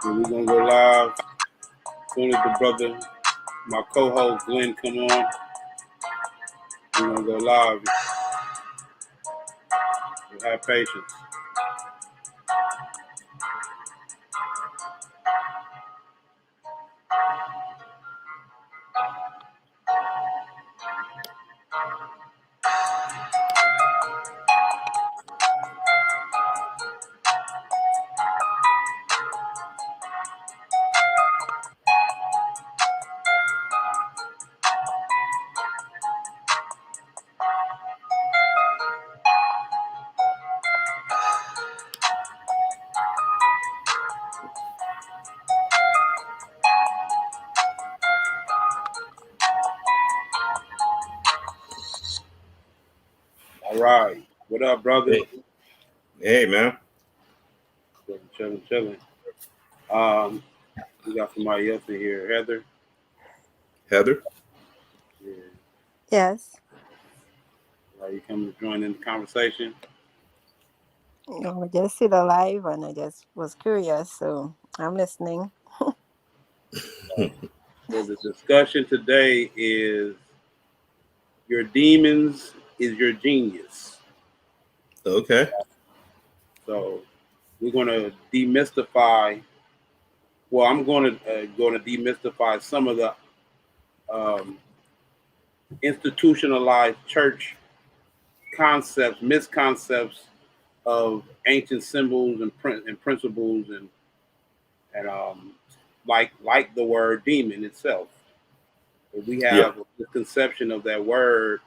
And we're gonna go live as soon as the brother, my co-host Glenn, come on. We're gonna go live. So have patience. All right. What up, brother? Hey, man. Chilling. We got somebody else in here. Heather? Yeah. Yes. Are you coming to join in the conversation? No, I just see the live and I just was curious, so I'm listening. So the discussion today is your demons is your genius. Okay. So we're going to demystify. Well, I'm going to demystify some of the um, institutionalized church concepts, misconceptions of ancient symbols and principles, and like the word demon itself. We Yeah. have the conception of that word,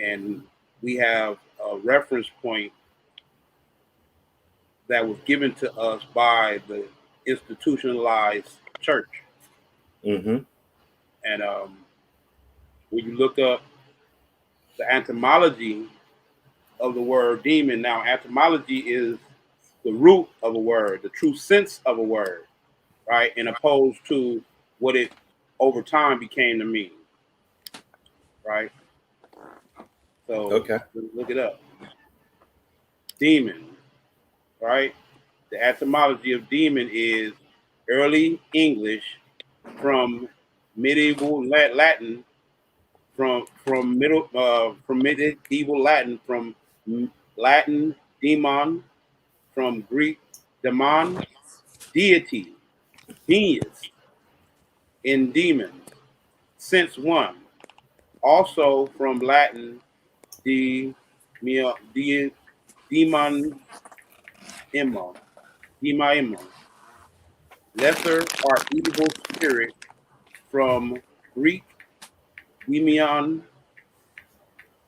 and we have a reference point that was given to us by the institutionalized church. Mm-hmm. And when you look up the etymology of the word demon, now etymology is the root of a word, the true sense of a word, right? And opposed to what it over time became to mean, right? So Okay. look it up. Demon, right? The etymology of demon is early English from medieval Latin, from medieval Latin, from Latin demon, from Greek demon, deity, genius, in demon, sense one. Also from Latin de demon immo, dema immo, lesser or evil spirit, from Greek demion,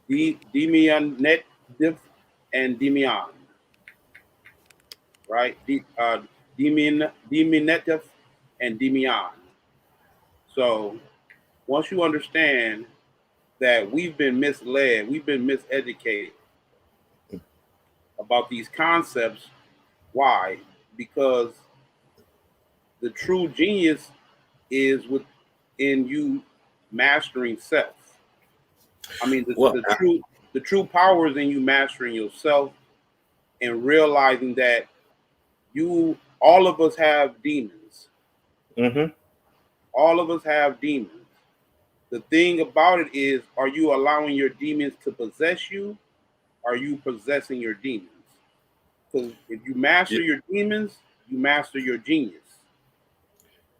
demianetive, and demion, right? Demianetive and demion. So once you understand that we've been misled, we've been miseducated about these concepts. Why? Because the true genius is within you mastering self. I mean, Well, the true power is in you mastering yourself and realizing that all of us have demons. mm-hmm. All of us have demons. The thing about it is, are you allowing your demons to possess you? Are you possessing your demons? Because if you master your demons, you master your genius.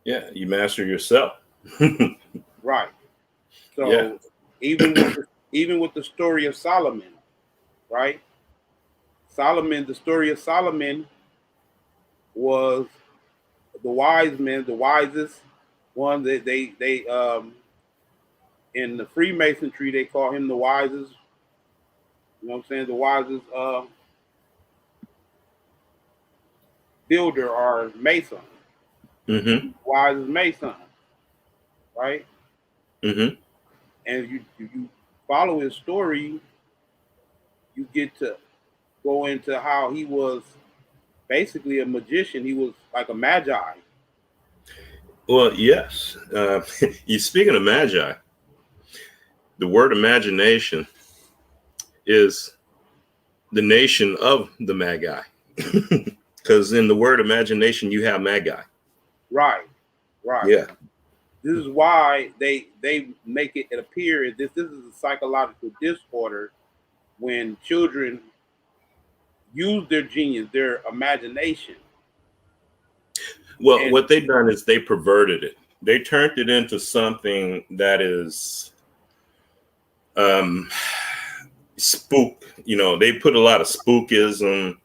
Yeah, you master yourself. Right. Yeah. So even with the story of Solomon, right? The story of Solomon was the wise men, the wisest one. That they in the Freemasonry they call him the wisest. You know what I'm saying? The wisest builder or mason, Mm-hmm. wisest mason, right? Mm-hmm. And if you follow his story, you get to go into how he was basically a magician. He was like a magi. Well, yes. You speaking of magi, the word imagination is the nation of the magi. Because in the word imagination, you have magi. Right. Right. Yeah. This is why they make it appear this is a psychological disorder when children use their genius, their imagination. Well, And what they've done is they perverted it. They turned it into something that is spook. You know, they put a lot of spookism,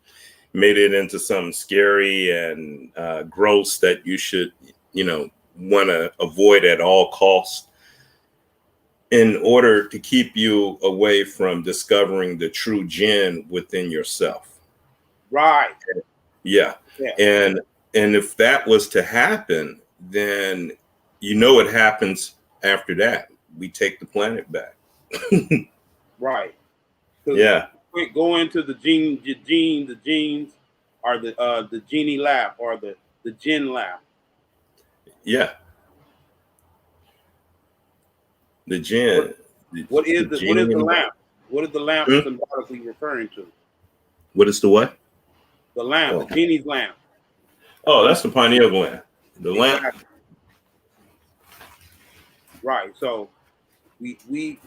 made it into something scary and gross that you should, want to avoid at all costs in order to keep you away from discovering the true jinn within yourself. right. Yeah. Yeah. And if that was to happen, then what happens after that. We take the planet back. Right. Because Yeah. go into the genes are the genie lab or the jinn lab. Yeah. The jinn. What The is genie. the lamp? What is the lamp Hmm? symbolically referring to? What is the what? The lamp, Oh. the genie's lamp. Oh, that's the pineal gland. The lamp. Exactly. Right. So we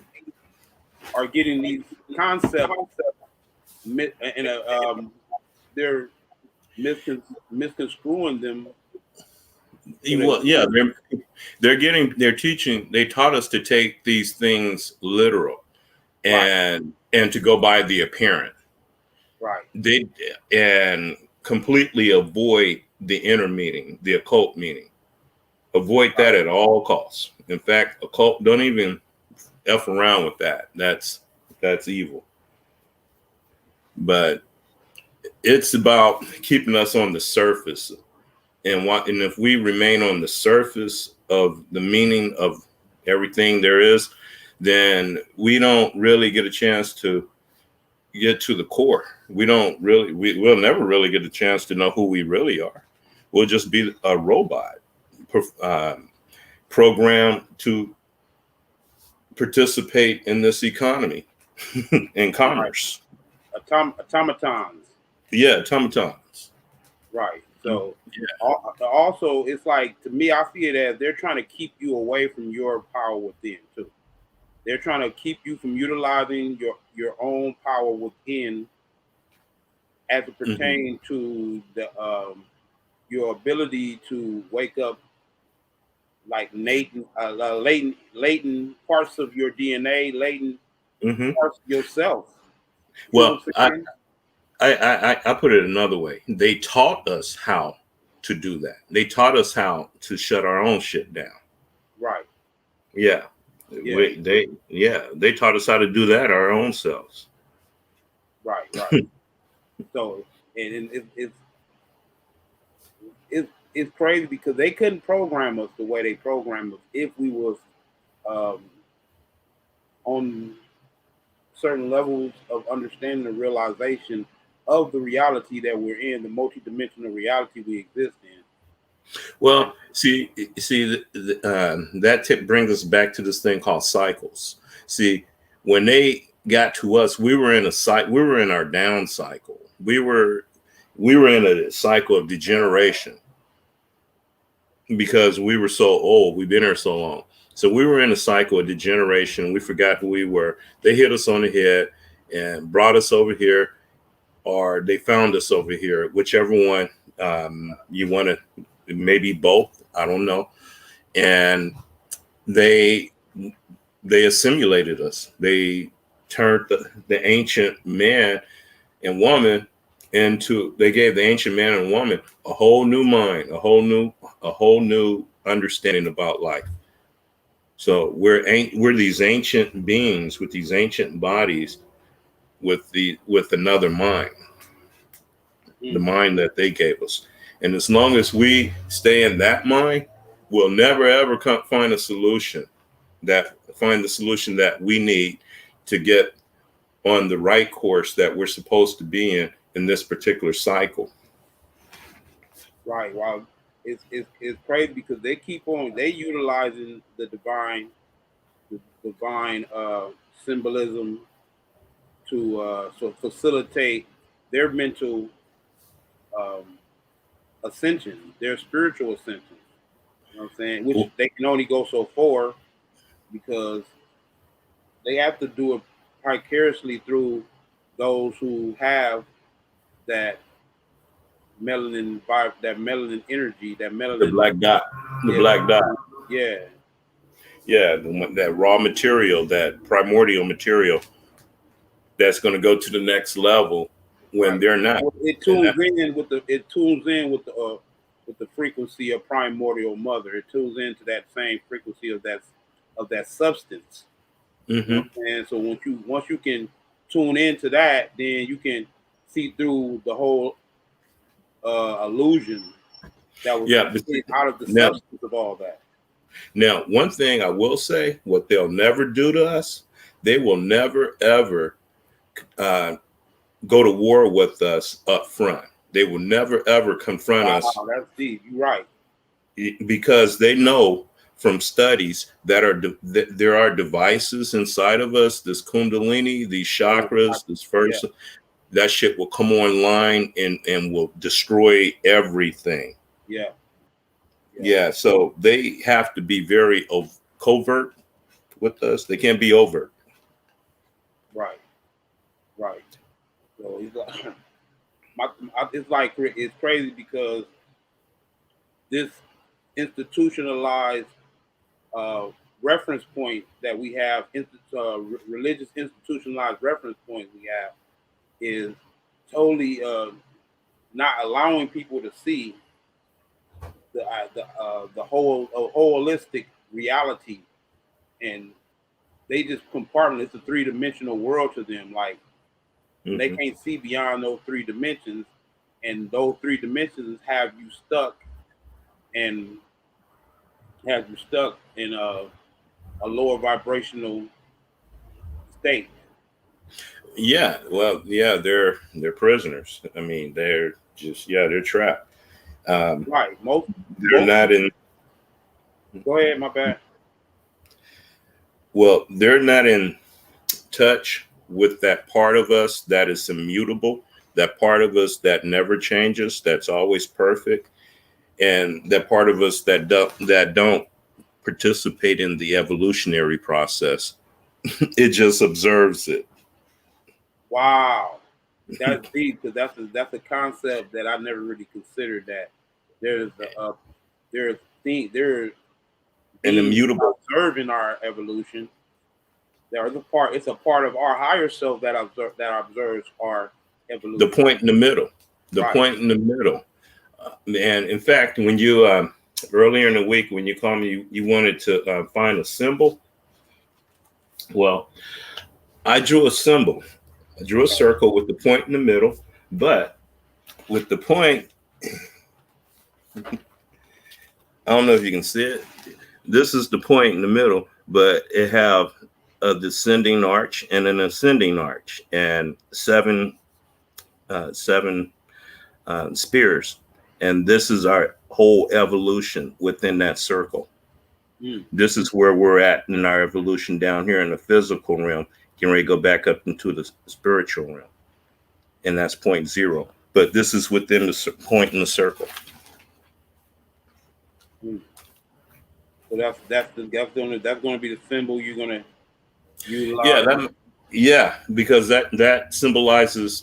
are getting these concepts and they're misconstruing them. So Well, yeah, they're teaching. They taught us to take these things literal and to go by the apparent. Right. They and completely avoid the inner meaning, the occult meaning. Avoid that at all costs. In fact, occult, don't even f around with that. That's evil. But it's about keeping us on the surface, and if we remain on the surface of the meaning of everything there is, then we don't really get a chance to get to the core. We'll never really get a chance to know who we really are. We'll just be a robot programmed to participate in this economy in commerce. Automatons. Yeah, automatons. Right. So Yeah. also, it's like, to me, I see it as they're trying to keep you away from your power within too. They're trying to keep you from utilizing your own power within, as it pertains to the your ability to wake up like latent parts of your DNA, latent parts of yourself. You know Well, what I'm saying? I put it another way. They taught us how to do that. They taught us how to shut our own shit down. Right. Yeah. Yeah. They taught us how to do that our own selves. Right. Right. So, and it's crazy because they couldn't program us the way they programmed us if we was um, on certain levels of understanding and realization of the reality that we're in, the multidimensional reality we exist in. Well, that tip brings us back to this thing called cycles. See, when they got to us, we were in our down cycle. We were in a cycle of degeneration because we were so old. We've been here so long. So we were in a cycle of degeneration. We forgot who we were. They hit us on the head and brought us over here, or they found us over here, whichever one you want to, maybe both. I don't know. And they assimilated us. They turned the ancient man and woman they gave the ancient man and woman a whole new mind, a whole new understanding about life. So we're these ancient beings with these ancient bodies with another mind, the mind that they gave us. And as long as we stay in that mind, we'll never ever find the solution that we need to get on the right course that we're supposed to be in this particular cycle. Right. Well, it's crazy because they utilizing the divine symbolism to facilitate their mental ascension, their spiritual ascension. You know what I'm saying? Which Well, they can only go so far because they have to do it vicariously through those who have that that melanin energy, that the melanin, black dot, the yeah, black dot. yeah, Yeah, that raw material, that primordial material that's going to go to the next level when right. they're not. Well, And that, it tunes in with the frequency of primordial mother. It tunes into that same frequency of that substance. You know mm-hmm. what I'm saying? So once you can tune into that, then you can see through the whole illusion that was Yeah. But created out of the now, substance of all that. now, one thing I will say, what they'll never do to us, they will never ever uh, go to war with us up front. They will never ever confront us Wow, that's deep. You're right. because they know from studies that that there are devices inside of us, this kundalini, these chakras, this Yeah, first, that shit will come online and will destroy everything. yeah, yeah. Yeah, so they have to be very covert with us. They can't be overt. Right, right. So it's like, it's like it's crazy because this institutionalized uh, reference point that we have, religious institutionalized reference point we have, is totally not allowing people to see the whole holistic reality, and they just compartment. It's a 3 dimensional world to them. Like they Hmm. can't see beyond those 3 dimensions, and those 3 dimensions and have you stuck in a lower vibrational state. Yeah, well, yeah, they're prisoners. I mean, they're just they're trapped. Um, Right. they're Most. not in. Go ahead. My bad. Well, they're not in touch with that part of us that is immutable, that part of us that never changes, that's always perfect, and that part of us that don't participate in the evolutionary process. It just observes it. Wow. That's deep because that's a concept that I never really considered. That there's there's there's An beings immutable, observing our evolution. There's a part. It's a part of our higher self that observes our the evolution. point in the middle, the Right. point in the middle. And in fact, when you earlier in the week when you called me, you wanted to find a symbol. Well, I drew a symbol. I drew a Okay. circle with the point in the middle, but with the point, I don't know if you can see it. This is the point in the middle, but it have a descending arch and an ascending arch, and seven spears, and this is our whole evolution within that circle. Mm. This is where we're at in our evolution down here in the physical realm. Can we go back up into the spiritual realm? And that's point zero. But this is within the point in the circle. Mm. So that's going to be the symbol you're going to Yeah, utilize. because that symbolizes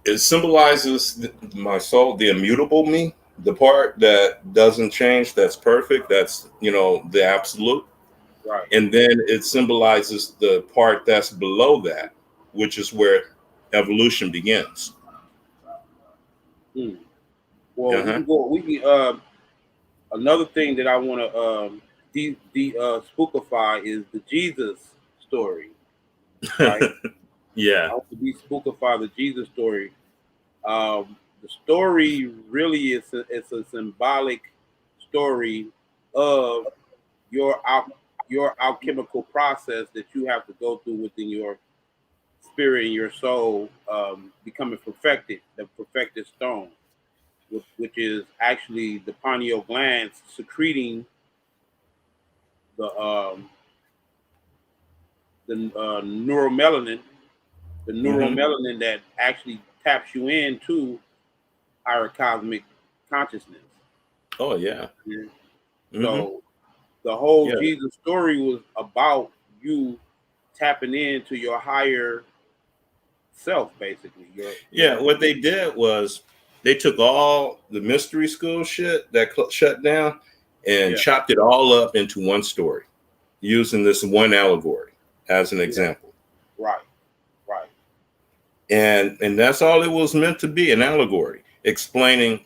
it symbolizes my soul, the immutable me, the part that doesn't change, that's perfect, that's the absolute. Right. And then it symbolizes the part that's below that, which is where evolution begins. Mm. Well, we Uh-huh. can go. We can. Another thing that I want to spookify is the Jesus story. Right. Yeah. I want to spookify the Jesus story. The story really it's a symbolic story of your your alchemical process that you have to go through within your spirit and your soul, becoming perfected, the perfected stone, which is actually the pineal glands secreting the um, the neuromelanin, Hmm. that actually taps you into higher cosmic consciousness. Oh yeah. So the whole Yeah. Jesus story was about you tapping into your higher self, basically. Yeah, what they did was they took all the mystery school shit that shut down and Yeah. chopped it all up into one story using this one allegory as an example. Right. Right. And that's all it was meant to be, an allegory explaining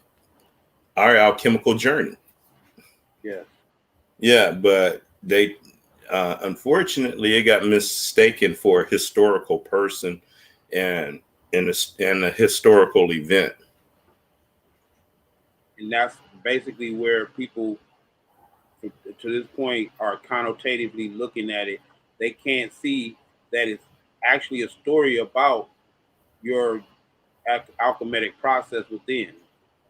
our alchemical journey. Yeah. Yeah, but they unfortunately it got mistaken for a historical person and a historical event. And that's basically where people to this point are connotatively looking at it. They can't see that it's actually a story about your alchemic process within.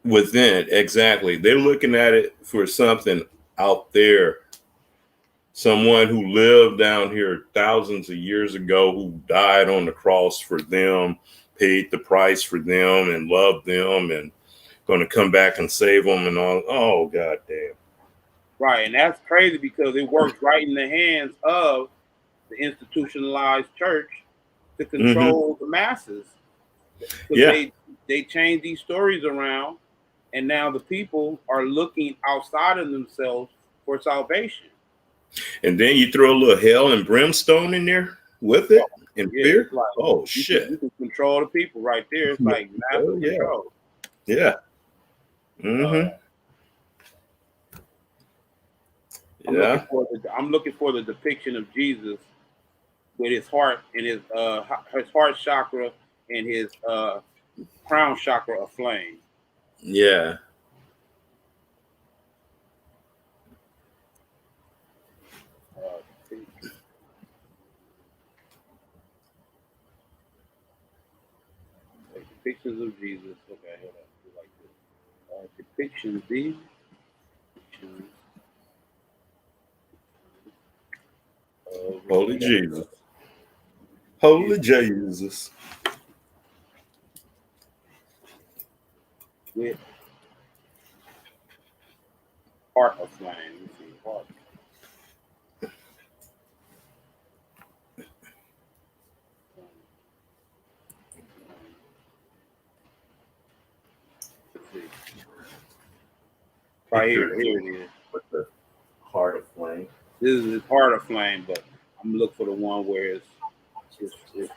Within, exactly. They're looking at it for something out there. Someone who lived down here thousands of years ago, who died on the cross for them, paid the price for them, and loved them, and going to come back and save them, and all. Oh, god damn! Right, and that's crazy because it works right in the hands of the institutionalized church to control the masses. Because Yeah, they change these stories around, and now the people are looking outside of themselves for salvation. and then you throw a little hell and brimstone in there with So, it, and yeah, fear. it's like Oh you shit! can control the people right there. It's like Oh massive yeah, control. yeah. Uh, Yeah. I'm looking for the depiction of Jesus with his heart and his heart chakra and his crown chakra aflame. Yeah. Uh, depictions of Jesus. Okay, hold on. Do like this. Depictions. These depictions of Holy Jesus. Holy Jesus. with heart aflame. Let's see, heart. Let's see. Right here. Here it is. With the heart of flame. This is his heart aflame, but I'm looking for the one where his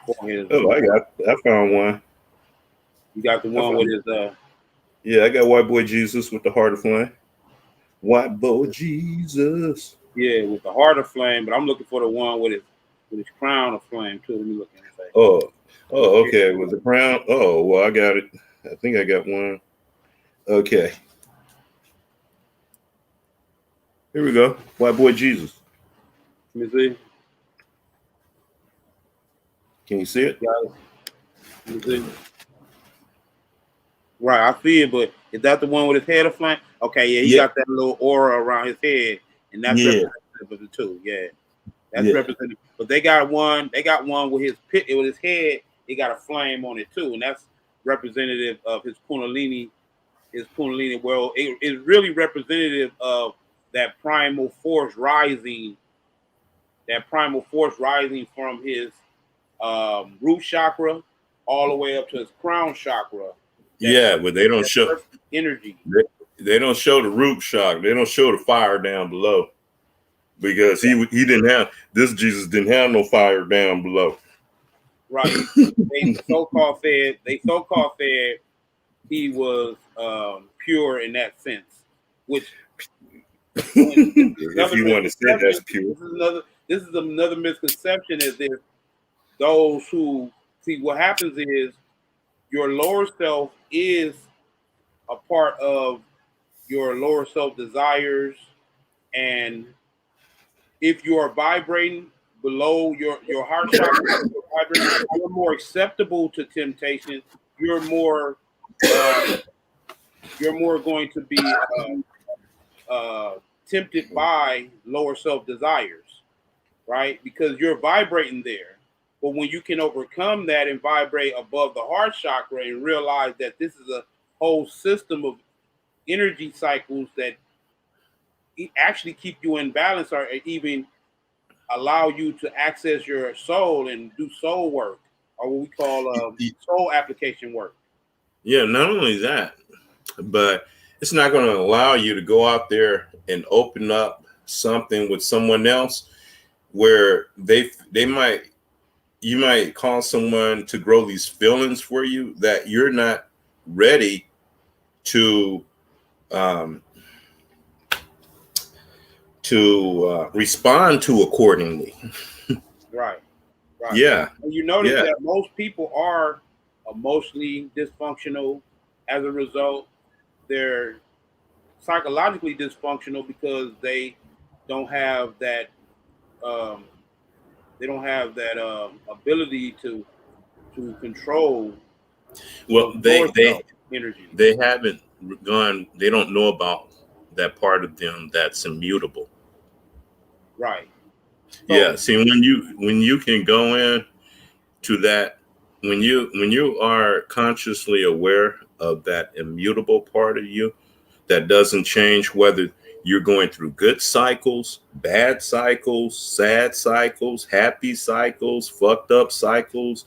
forehead is Oh, I found one. You got the one with his Yeah, I got white boy Jesus with the heart of flame. White boy Jesus. yeah, with the heart of flame, but I'm looking for the one with his crown of flame too. Let me look and say. Oh, okay. With the crown. Oh, well, I got it. I think I got one. Okay. Here we go. White boy Jesus. Let me see. Can you see it? Let me see. Right, I see it, but is that the one with his head of flame? Okay, yeah, he got that little aura around his head, and that's representative of the two. Yeah, that's representative. But they got one. They got one with his with his head. He got a flame on it too, and that's representative of his Kundalini. His Kundalini world. It is really representative of that primal force rising. That primal force rising from his root chakra all the way up to his crown chakra. Yeah, but they don't show energy. They don't show the root shock. They don't show the fire down below, because he didn't have this. Jesus didn't have no fire down below. Right. They so-called said he was pure in that sense, which if you want to say that's pure. This is another misconception, is if those who see what happens is your lower self is a part of your lower self desires, and if you are vibrating below your heart chakra, you're more acceptable to temptation. You're more going to be tempted by lower self desires, right? Because you're vibrating there. But when you can overcome that and vibrate above the heart chakra and realize that this is a whole system of energy cycles that actually keep you in balance or even allow you to access your soul and do soul work or what we call soul application work. Yeah, not only that, but it's not going to allow you to go out there and open up something with someone else where they might you might cause someone to grow these feelings for you that you're not ready to um, respond to accordingly. Right, right. Yeah, And you notice yeah. that most people are emotionally dysfunctional. As a result, they're psychologically dysfunctional because don't have that um, they don't have that ability to control Well, lower self energy. they haven't gone. They don't know about that part of them that's immutable. Right. Yeah. So See, when you can go in to that, when you are consciously aware of that immutable part of you that doesn't change, whether you're going through good cycles, bad cycles, sad cycles, happy cycles, fucked up cycles,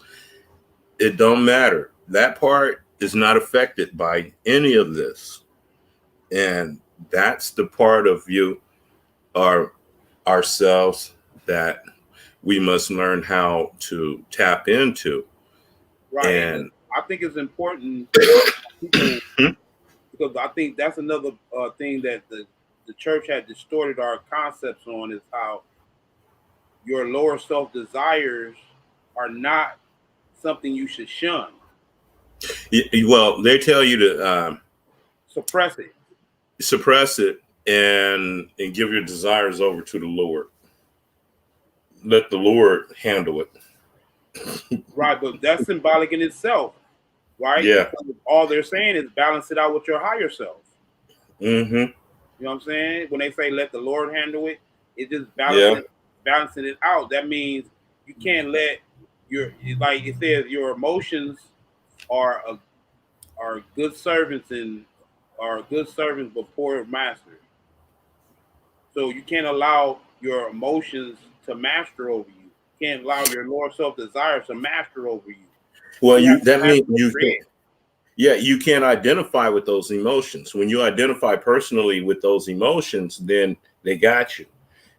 it don't matter. That part is not affected by any of this. And that's the part of you, our ourselves, that we must learn how to tap into. right, and And I think it's important people because I think that's another thing that the church had distorted our concepts on is how your lower self desires are not something you should shun. well, they tell you to Suppress it. suppress it and give your desires over to the Lord. Let the Lord handle it. Right, but that's symbolic in itself, right? Yeah. Because all they're saying is balance it out with your higher self. Mm-hmm. You know what I'm saying? When they say let the Lord handle it, it's just Yeah. balancing it out. That means you can't let your like it says your emotions are are good servants and are good servants but poor masters. So you can't allow your emotions to master over you. You can't allow your lower self desires to master over you. Well, You have you to that means master over it. yeah, you can't identify with those emotions. When you identify personally with those emotions, then they got you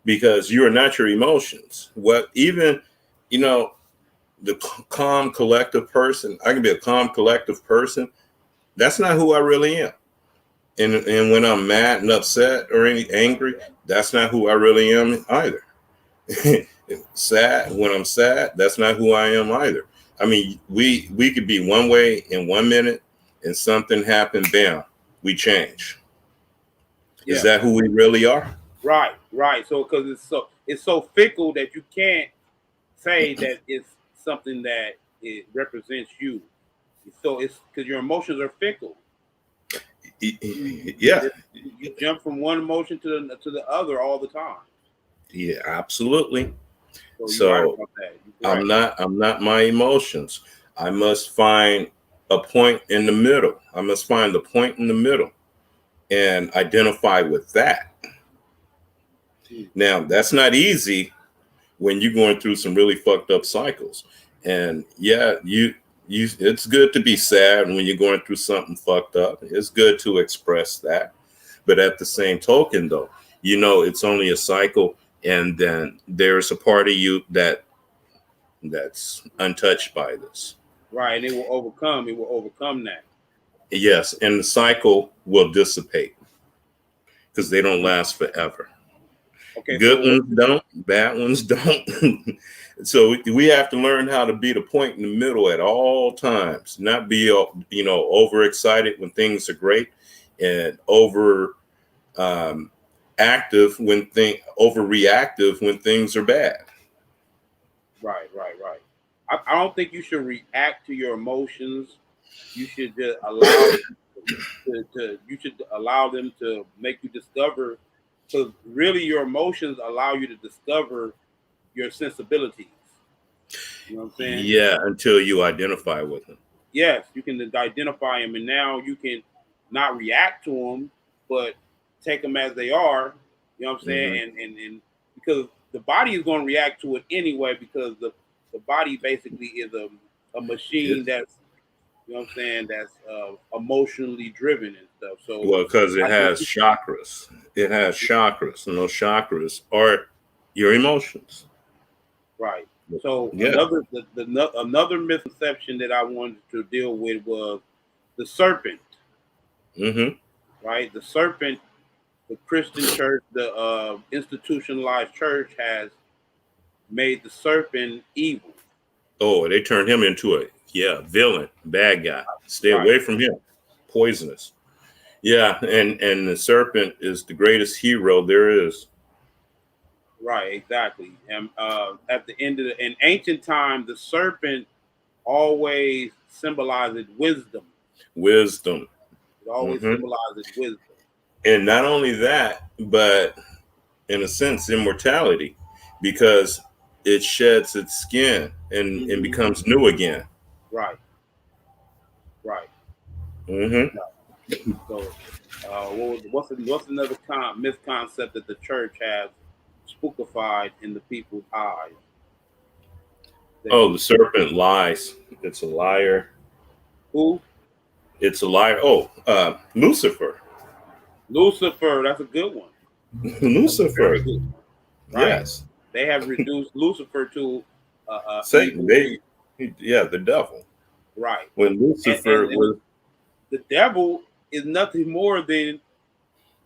because you are not your emotions. What even, you know, the calm, collective person, I can be a calm, collective person. That's not who I really am. And when I'm mad and upset or any angry, that's not who I really am either. Sad when I'm sad, that's not who I am either. I mean, we could be one way in 1 minute and something happened, bam, we change. Is Yeah. that who we really are? Right, right. So because it's so fickle that you can't say that it's something that it represents you. So it's because your emotions are fickle. You Yeah, just you jump from one emotion to the other all the time. yeah, absolutely. So you're right So about that. You're correct. I'm not my emotions. I must find a point in the middle. I must find the point in the middle and identify with that. Mm. Now, that's not easy when you're going through some really fucked up cycles. And yeah, you it's good to be sad when you're going through something fucked up. It's good to express that. But at the same token though, you know it's only a cycle and then there's a part of you that's untouched by this. Right, and it will overcome. It will overcome that. Yes, and the cycle will dissipate because they don't last forever. Okay, Good so ones don't, bad ones don't. So we have to learn how to be the point in the middle at all times, not be overexcited when things are great, and um, active when overreactive when things are bad. right, right, right. I don't think you should react to your emotions. You should just allow you should allow them to make you discover because really your emotions allow you to discover your sensibilities. You know what I'm saying? Yeah, until you identify with him. Yes, you can identify them, and now you can not react to them, but take them as they are. You know what I'm saying? Hmm. And because the body is going to react to it anyway, because the body basically is a machine that's, you know what I'm saying, that's emotionally driven and stuff. So Well, because it I think has chakras. It has chakras, and those chakras are your emotions. right. So Yeah. another misconception that I wanted to deal with was the serpent. Hmm. Right, the serpent. The Christian church, the institutionalized church, has made the serpent evil. Oh, they turned him into a villain, bad guy. Stay Right, away from him. Poisonous. Yeah, and the serpent is the greatest hero there is. right, exactly. And at the end of in ancient time, the serpent always symbolizes wisdom. Wisdom. It always Hmm. symbolizes wisdom. And not only that, but in a sense, immortality, because it sheds its skin and Hmm. becomes new again. Right, right. Hmm. So, what's another misconcept that the church has spookified in the people's eyes? That Oh, the serpent lies. It's a liar. who? It's a liar. Oh, Lucifer. Lucifer, that's a good one. That's a very Lucifer. good one. Right. Yes. They have reduced Lucifer to Satan. evil being. The devil. Right. When Lucifer And was, the devil is nothing more than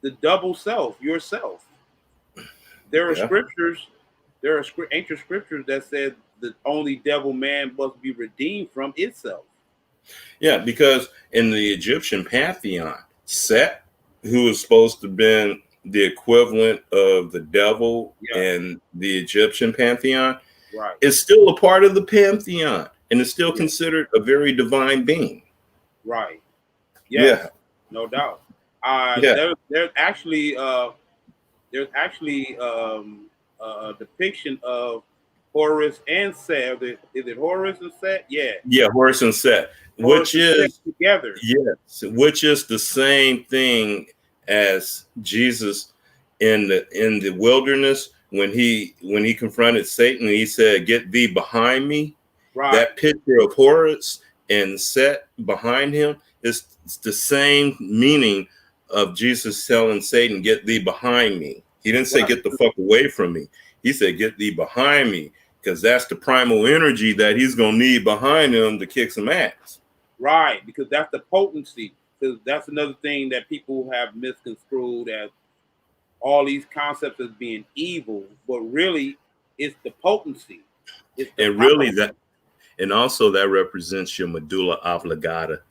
the double self, yourself. There are yeah, scriptures, there are ancient scriptures that said that only devil man must be redeemed from itself. yeah, because in the Egyptian pantheon, Set, who was supposed to have been the equivalent of the devil Yes. in the Egyptian pantheon, Right. is still a part of the pantheon and is still Yes. considered a very divine being. Right. Yeah, Yes. No doubt. yeah, There's actually a depiction of Horus and Set. Is it Horus and Set? Yeah, yeah, Horus and Set, Horus which and Set is together. yes, which is the same thing as Jesus in the wilderness when he confronted Satan. He said, "Get thee behind me." Right, That picture of Horus and Set behind him is it's the same meaning of Jesus telling Satan, "Get thee behind me." He didn't say, right, "Get the fuck away from me." He said, "Get thee behind me," because that's the primal energy that he's gonna need behind him to kick some ass. right. Because that's the potency. Because that's another thing that people have misconstrued as all these concepts as being evil, but really, it's the potency. It's the And power. really and also that represents your medulla oblongata.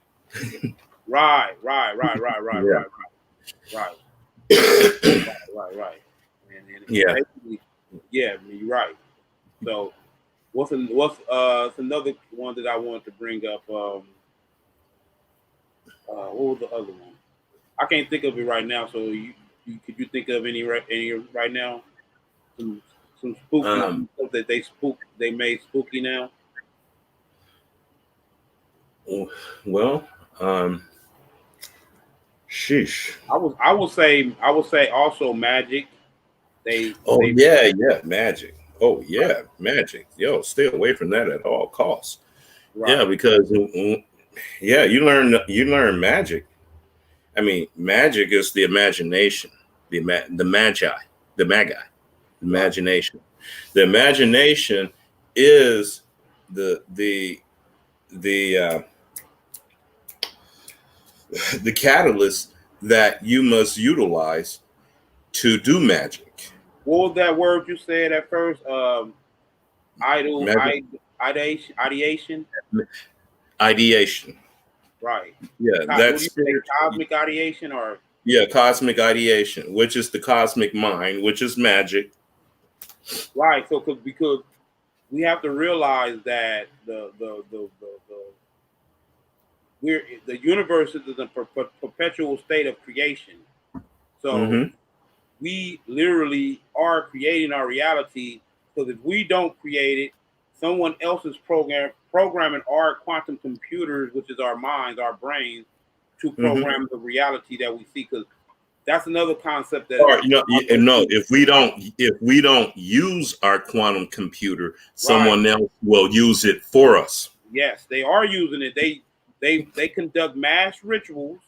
Right, right, right, right, right, Yeah. right, right, right, right, right. And Yeah. basically, yeah, you're right. So what's another one that I wanted to bring up? What was the other one? I can't think of it right now. So you could you think of any right now? Some some spooky Um, some stuff that they made spooky now. well, um, sheesh. I would say also magic. Oh They yeah, yeah, magic. Oh yeah, magic. Yo, stay away from that at all costs. Yeah, right, because yeah, you learn magic. I mean, magic is the imagination, the magi, the magi, right, imagination. The imagination is the the catalyst that you must utilize to do magic. what was that word you said at first? Idol, Magic ideation. ideation. Right. Yeah, What that's do you say? spirit. Cosmic ideation, or Yeah, cosmic ideation, which is the cosmic mind, which is magic. right? So, because we have to realize that the the universe is in a perpetual state of creation. So Hmm. we literally are creating our reality. Because if we don't create it, someone else's programming our quantum computers, which is our minds, our brains, to program the reality that we see. Because that's another concept that or no, if we don't use our quantum computer, someone else will use it for us. Yes, they are using it. They conduct mass rituals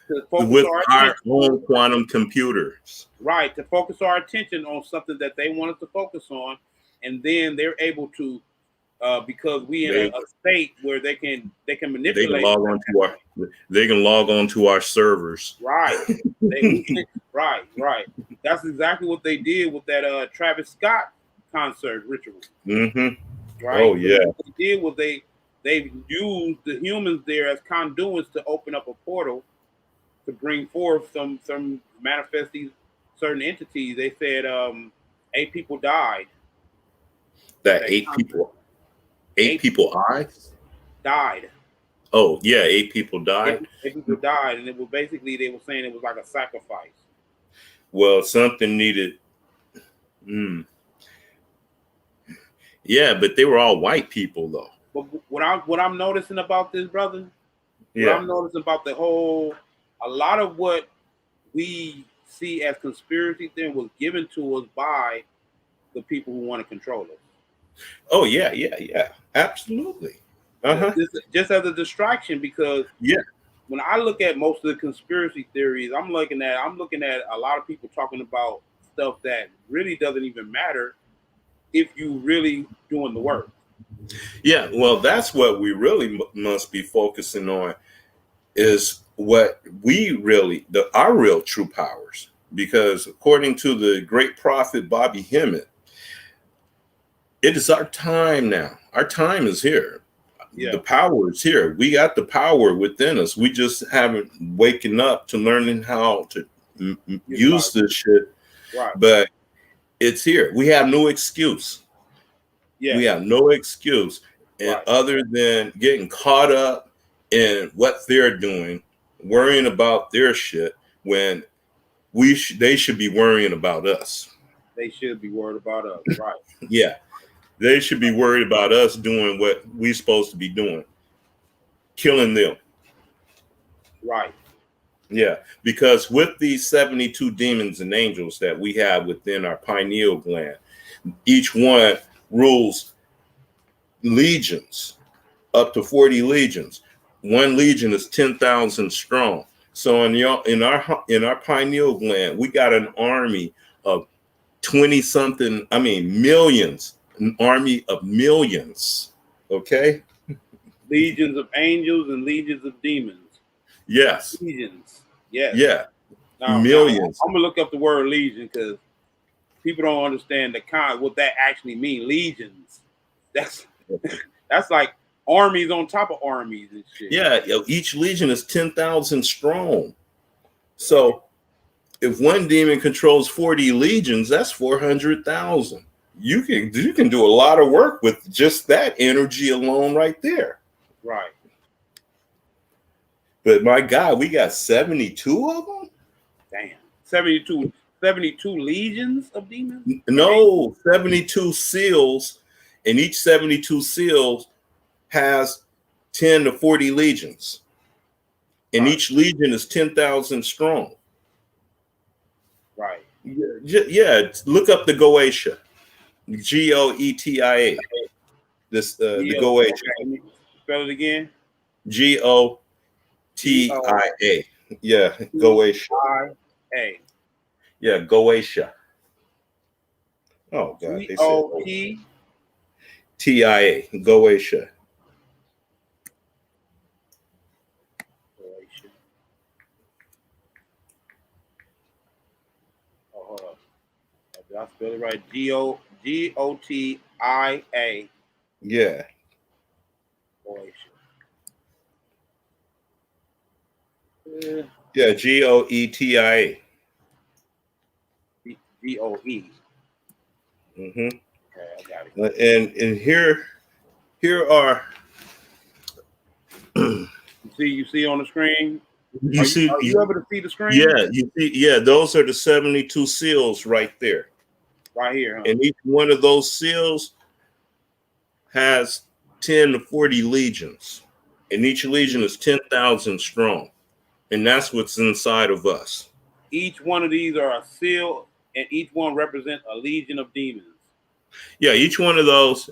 to focus with our attention, own quantum computers. right, to focus our attention on something that they want us to focus on, and then they're able to, because we in a state where they can manipulate. They can log on to our servers. Right. Right. That's exactly what they did with that Travis Scott concert ritual. Mm-hmm. Right. Oh yeah. What they did was they used the humans there as conduits to open up a portal to bring forth some manifest these certain entities. They said 8 people died. That 8 people. 8 people died. Oh yeah, 8 people died. 8 people died, and it was basically they were saying it was like a sacrifice. Well, something needed. Yeah, but they were all white people though. But what I'm noticing about this, brother, what I'm noticing about a lot of what we see as conspiracy theory was given to us by the people who want to control us. Oh yeah, absolutely. Just as a distraction, because when I look at most of the conspiracy theories, I'm looking at a lot of people talking about stuff that really doesn't even matter if you really doing the work. Yeah, well, that's what we really must be focusing on, is what we really, our real true powers. Because according to the great prophet Bobby Hemmett, it is our time now. Our time is here. The power is here. We got the power within us. We just haven't waken up to learning how to use this shit. Right. But it's here. We have no excuse. Yeah. We have no excuse, and other than getting caught up in what they're doing, worrying about their shit, when they should be worrying about us. They should be worried about us, right? Yeah. They should be worried about us doing what we're supposed to be doing, killing them. Right. Yeah, because with these 72 demons and angels that we have within our pineal gland, each one rules legions, up to 40 legions. One legion is 10,000 strong. So in our pineal gland, we got an army of 20-something, millions. An army of millions. Okay. Legions of angels and legions of demons. Yes. Legions. Yes. Yeah. Millions. I'm gonna look up the word legion because people don't understand what that actually means. Legions. That's like armies on top of armies and shit. Yeah. Each legion is 10,000 strong. So if one demon controls 40 legions, that's 400,000. You can do a lot of work with just that energy alone right there. Right. But my God, we got 72 of them? Damn. 72 legions of demons? No, 72 seals, and each 72 seals has 10 to 40 legions. And each legion is 10,000 strong. Right. Yeah, look up the Goetia. Goetia. The Goetia. Spell it again. Gotia. Yeah, Goetia. Yeah, Goetia. Oh God. Goetia. Goetia. Oh, hold on. Did I spell it right? Gotia. Yeah. Yeah, Goetia. GOE. Mm-hmm. Okay, I got it. And here are you see on the screen? Are you able to see the screen? Yeah, you see, yeah, those are the 72 seals right there. Right here, huh? And each one of those seals has 10 to 40 legions, and each legion is 10,000 strong, and that's what's inside of us. Each one of these are a seal, and each one represents a legion of demons. Yeah, each one of those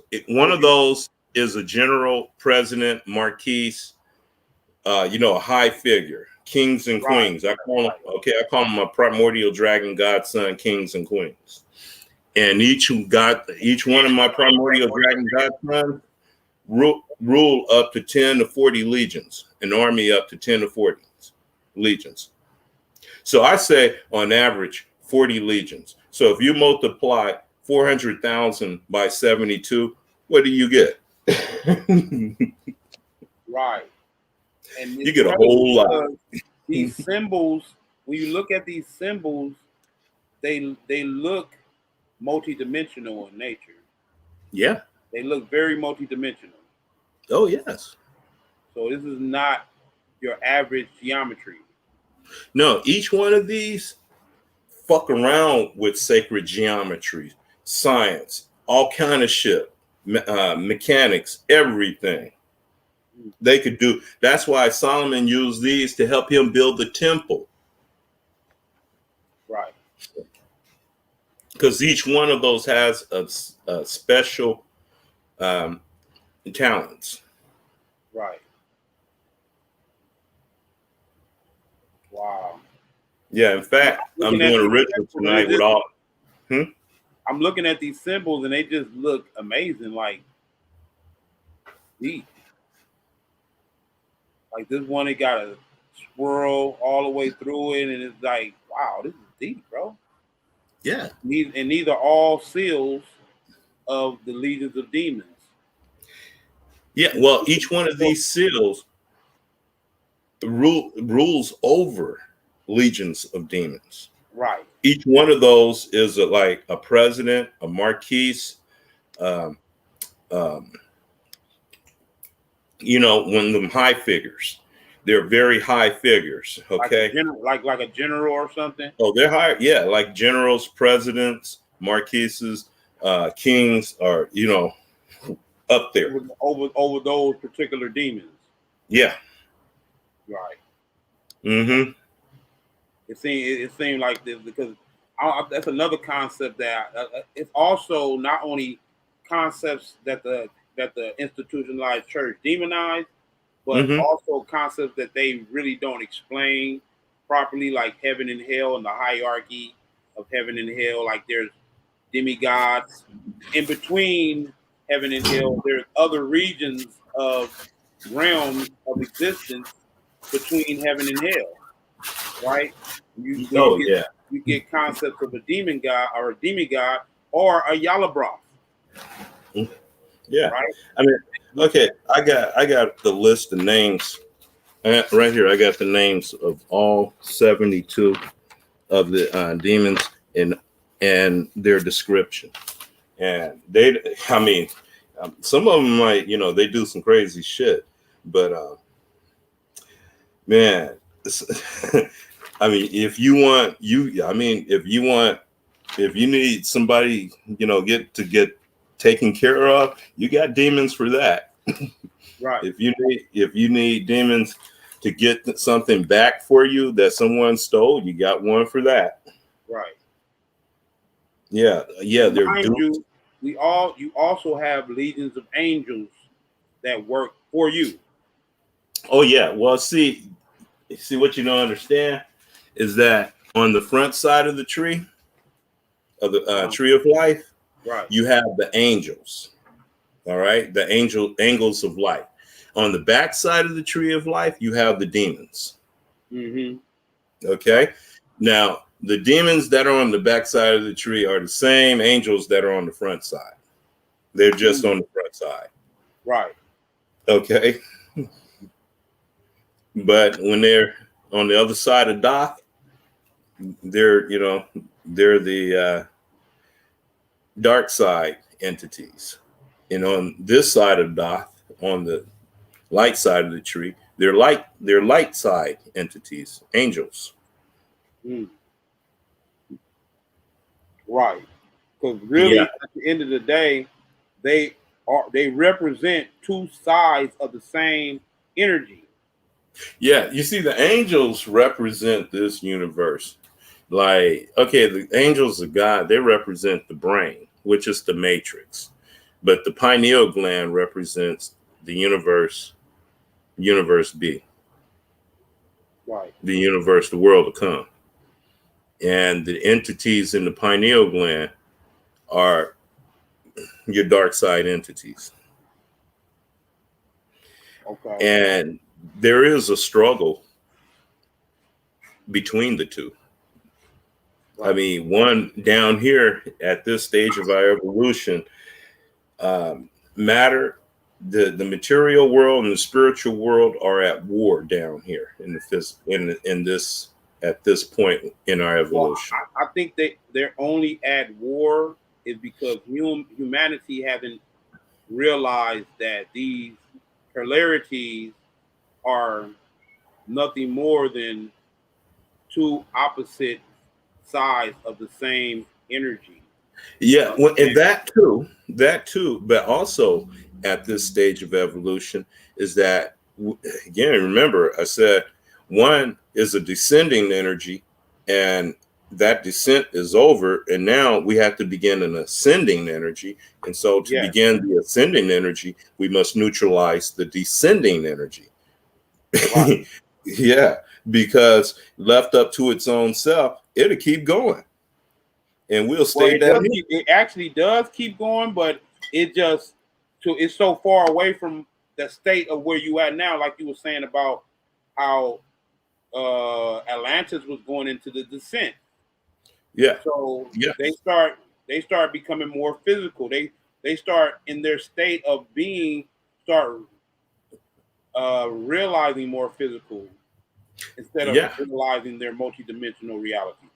is a general, president, marquis, a high figure, kings and queens. I call them my primordial dragon godson, kings and queens. And each one of my primordial dragon godsons rule up to 10 to 40 legions, an army up to 10 to 40 legions. So I say on average 40 legions. So if you multiply 400,000 by 72, what do you get? Right. And you get a whole lot. These symbols, when you look at these symbols, they look multidimensional in nature. Yeah. They look very multidimensional. Oh, yes. So this is not your average geometry. No, each one of these fuck around with sacred geometry, science, all kind of shit, mechanics, everything. They could do. That's why Solomon used these to help him build the temple. Right. Because each one of those has a special talents. Right. Wow. Yeah, in fact, I'm doing a ritual tonight with all. I'm looking at these symbols and they just look amazing, like deep. Like this one, it got a swirl all the way through it, and it's like, wow, this is deep, bro. Yeah. And these are all seals of the legions of demons. Yeah, well, each one of these seals rules over legions of demons. Right. Each one of those is like a president, a marquis, one of them high figures. They're very high figures. Okay. Like a general or something. Oh, they're high. Yeah, like generals, presidents, marquises, kings are up there over those particular demons. Yeah. Right. Mm-hmm. It seemed like this because that's another concept that it's also not only concepts that the institutionalized church demonized, but also concepts that they really don't explain properly, like heaven and hell and the hierarchy of heaven and hell. Like there's demigods in between heaven and hell. There's other regions of realms of existence between heaven and hell. Right? You get concepts of a demon god or a demigod or a Yalabroth. Yeah. Right? I mean, okay, I got the list of names right here. I got the names of all 72 of the demons and their description. And some of them might, they do some crazy shit, but man, if you need somebody, get taken care of, you got demons for that. Right. If you need demons to get something back for you that someone stole, you got one for that. Right. Yeah. They're you also have legions of angels that work for you. Oh yeah. Well, see what you don't understand is that on the front side of the tree of the tree of life, right, you have the angels. All right, the angels of light. On the back side of the tree of life, you have the demons. Mm-hmm. Okay. Now, the demons that are on the back side of the tree are the same angels that are on the front side. They're just on the front side. Right. Okay. But when they're on the other side of Doth, they're the dark side entities. And on this side of Doth, on the light side of the tree, they're light side entities, angels. Mm. Right. Because really, at the end of the day, they they represent two sides of the same energy. Yeah, you see, the angels represent this universe. Like, okay, the angels of God, they represent the brain, which is the matrix. But the pineal gland represents the universe B, Right. the universe, the world to come. And the entities in the pineal gland are your dark side entities. Okay. And there is a struggle between the two. I Right. mean, one down here at this stage of our evolution, matter, the material world and the spiritual world are at war down here in in this at this point in our Well, evolution. I think they're only at war is because humanity haven't realized that these polarities are nothing more than two opposite sides of the same energy. Yeah, Uh, well, and that too, but also at this stage of evolution is that again, remember I said one is a descending energy, and that descent is over, and now we have to begin an ascending energy. And so to yes, begin the ascending energy, we must neutralize the descending energy. right. Yeah, because left up to its own self, it'll keep going, and we'll Well, stay down here. it actually does keep going, but it just it's so far away from the state of where you at now. Like you were saying about how Atlantis was going into the descent. Yeah, So yeah, they start becoming more physical. They start in their state of being start realizing more physical instead of yeah, realizing their multidimensional reality.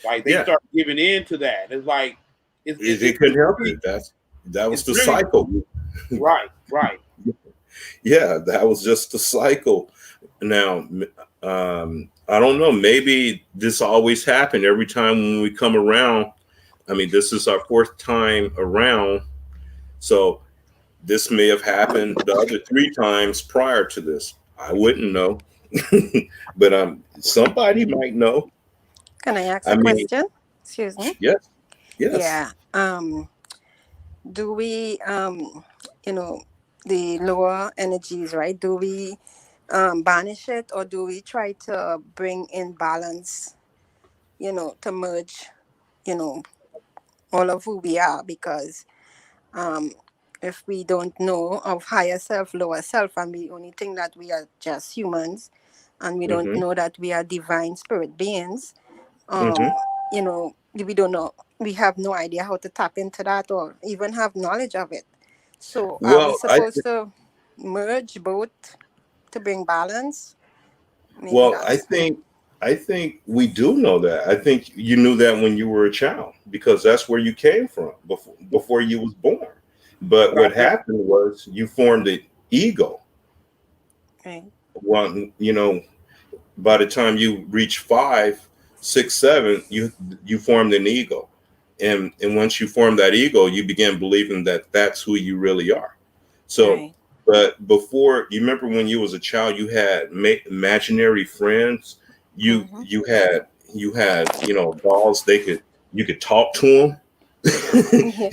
Like they yeah. start giving in to that. It's like They couldn't help really, it. That was it's the really cycle. right, right. Yeah, that was just the cycle. Now, I don't know. Maybe this always happened every time when we come around. I mean, this is our fourth time around, so this may have happened the other three times prior to this. I wouldn't know, but somebody might know. Can I ask I a mean, question? Excuse me. yes, yes. Yeah. Do we you know the lower energies, right? Do we banish it, or do we try to bring in balance? To merge. You know all of who we are, because um if we don't know of higher self, lower self, and we only think that we are just humans, and we don't Hmm. know that we are divine spirit beings, Hmm. we don't know, we have no idea how to tap into that or even have knowledge of it. So are we Well, supposed to merge both to bring balance? Maybe Well, that's I think we do know that. I think you knew that when you were a child because that's where you came from before you was born. But But I what think happened was you formed an ego. right. One, by the time you reach 5, 6, 7, you formed an ego, and once you form that ego, you begin believing that that's who you really are. So, Right. but before, you remember when you was a child, you had imaginary friends. You Mm-hmm. you had dolls. You could talk to them. Yeah.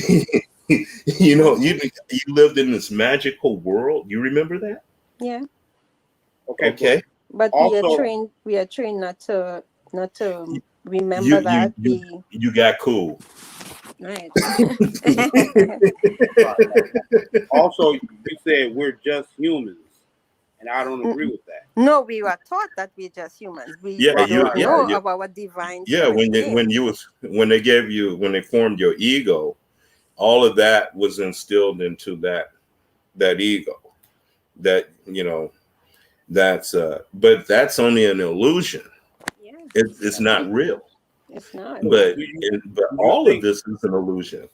You Mm-hmm. lived in this magical world. You remember that? Yeah. okay, but Okay. But also we are trained not to You remember you that. you We you got cool. right. right, also you said we're just humans, and I don't agree with that. No, we were taught that we're just humans. We Yeah, Right, don't right, know right. of our divine yeah. spirit being. When they formed your ego, all of that was instilled into that ego. That but that's only an illusion. Yeah, It's not real. it's not. So But do you all of think this is an illusion.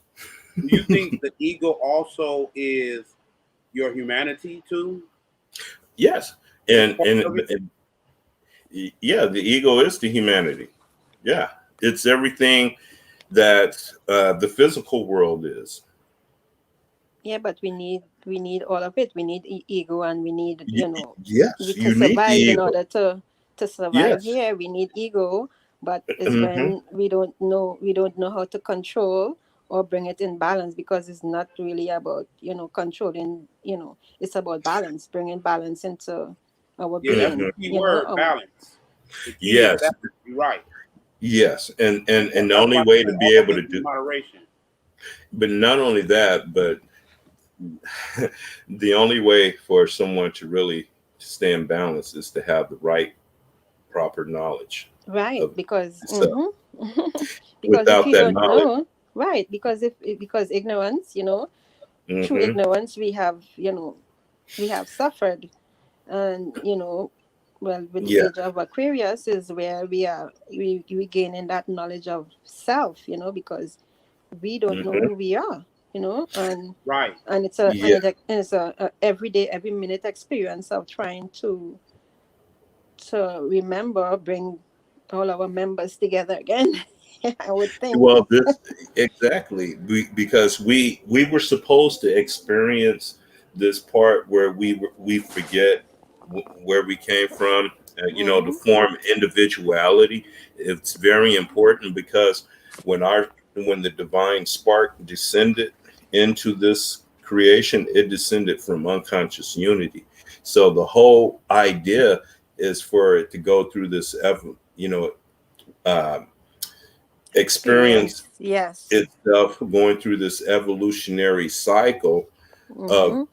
the ego also is your humanity too? Yes, It's and part and, of it. and yeah, the ego is the humanity. Yeah, it's everything that the physical world is. Yeah, but we need all of it. We need ego, and we need, Yes, we to you need the survive. In ego. order to survive Yes. here, we need ego. But it's Hmm. when we don't know how to control or bring it in balance, because it's not really about controlling. It's about balance, bringing balance into our Yeah, that's the being. Hmm. key word, Our balance. The key is Yes. balance. You're right. Yes. And the That's only why way to be all able to things in do, moderation. but not only that, but the only way for someone to really stay in balance is to have the right, proper knowledge Right, of because self. because if Without you that don't knowledge, know, right, because ignorance, through hmm ignorance we have suffered. And well, with the yeah, age of Aquarius is where we gaining that knowledge of self, because we don't know hmm who we are, and Right. it's a and yeah. it's a everyday, every minute experience of trying to remember, bring all our members together again. I would think. Well, this exactly because we were supposed to experience this part where we forget where we came from. To Mm-hmm. form individuality. It's very important because when the divine spark descended into this creation, it descended from unconscious unity. So the whole idea is for it to go through this uh, experience Experience, yes. itself going through this evolutionary cycle of Mm-hmm.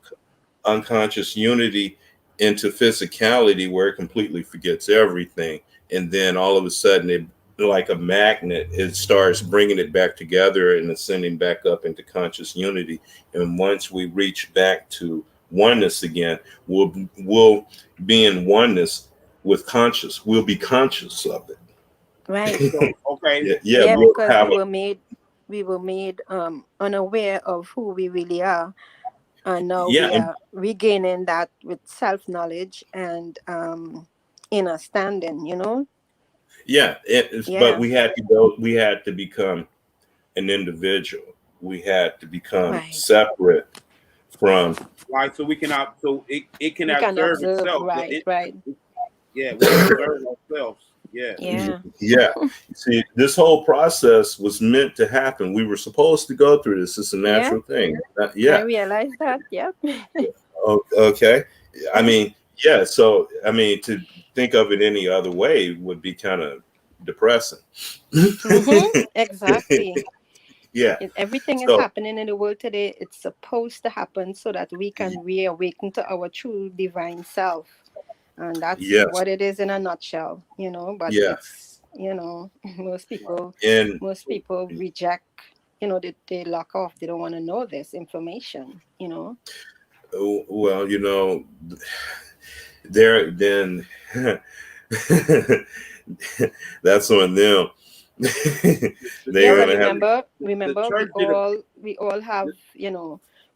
unconscious unity into physicality where it completely forgets everything. And then all of a sudden, it, like a magnet, it starts bringing it back together and ascending back up into conscious unity. And once we reach back to oneness again, we'll be in oneness with conscious. We'll be conscious of Right. it. So okay. Yeah, yeah, Yeah, we'll because have we were made unaware of who we really are, and now yeah, we are regaining that with self knowledge and inner standing. yeah. But Yeah. we had to become an individual. We had to become Right. separate from, Right. So we can so it can We can observe observe. itself. Right. Right. Yeah, we can observe ourselves. Yes. Yeah. yeah. See, this whole process was meant to happen. We were supposed to go through this. It's a Yeah. natural thing. I Yeah. realize that. Yep. Okay. I mean, yeah. So, I mean, to think of it any other way would be kind of depressing. Exactly. Yeah. Everything is So, happening in the world today. It's supposed to happen so that we can reawaken to our true divine self. And that's yes. what it is in a nutshell, but Yeah. it's, most Right. people, And most people reject, they lock off. They don't want to know this information. well, there then that's on them. The They're Yeah, but church gonna have did the remember, we church did a all we all have,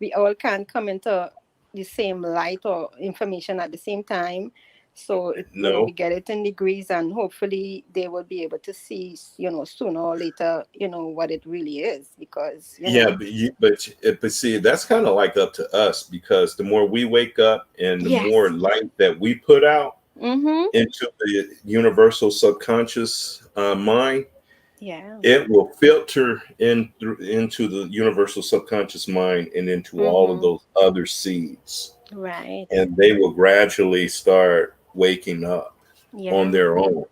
we all can't come into the same light or information at the same time. So we no. get it in degrees, and hopefully they will be able to see, sooner or later, what it really is, because Yeah, but see, that's kind of like up to us because the more we wake up and the more yes. light that we put out Mm-hmm. into the universal subconscious mind, Yeah. it will filter into the universal subconscious mind and into all of Mm-hmm. those other seeds, Right. and they will gradually start waking up on Yeah. their own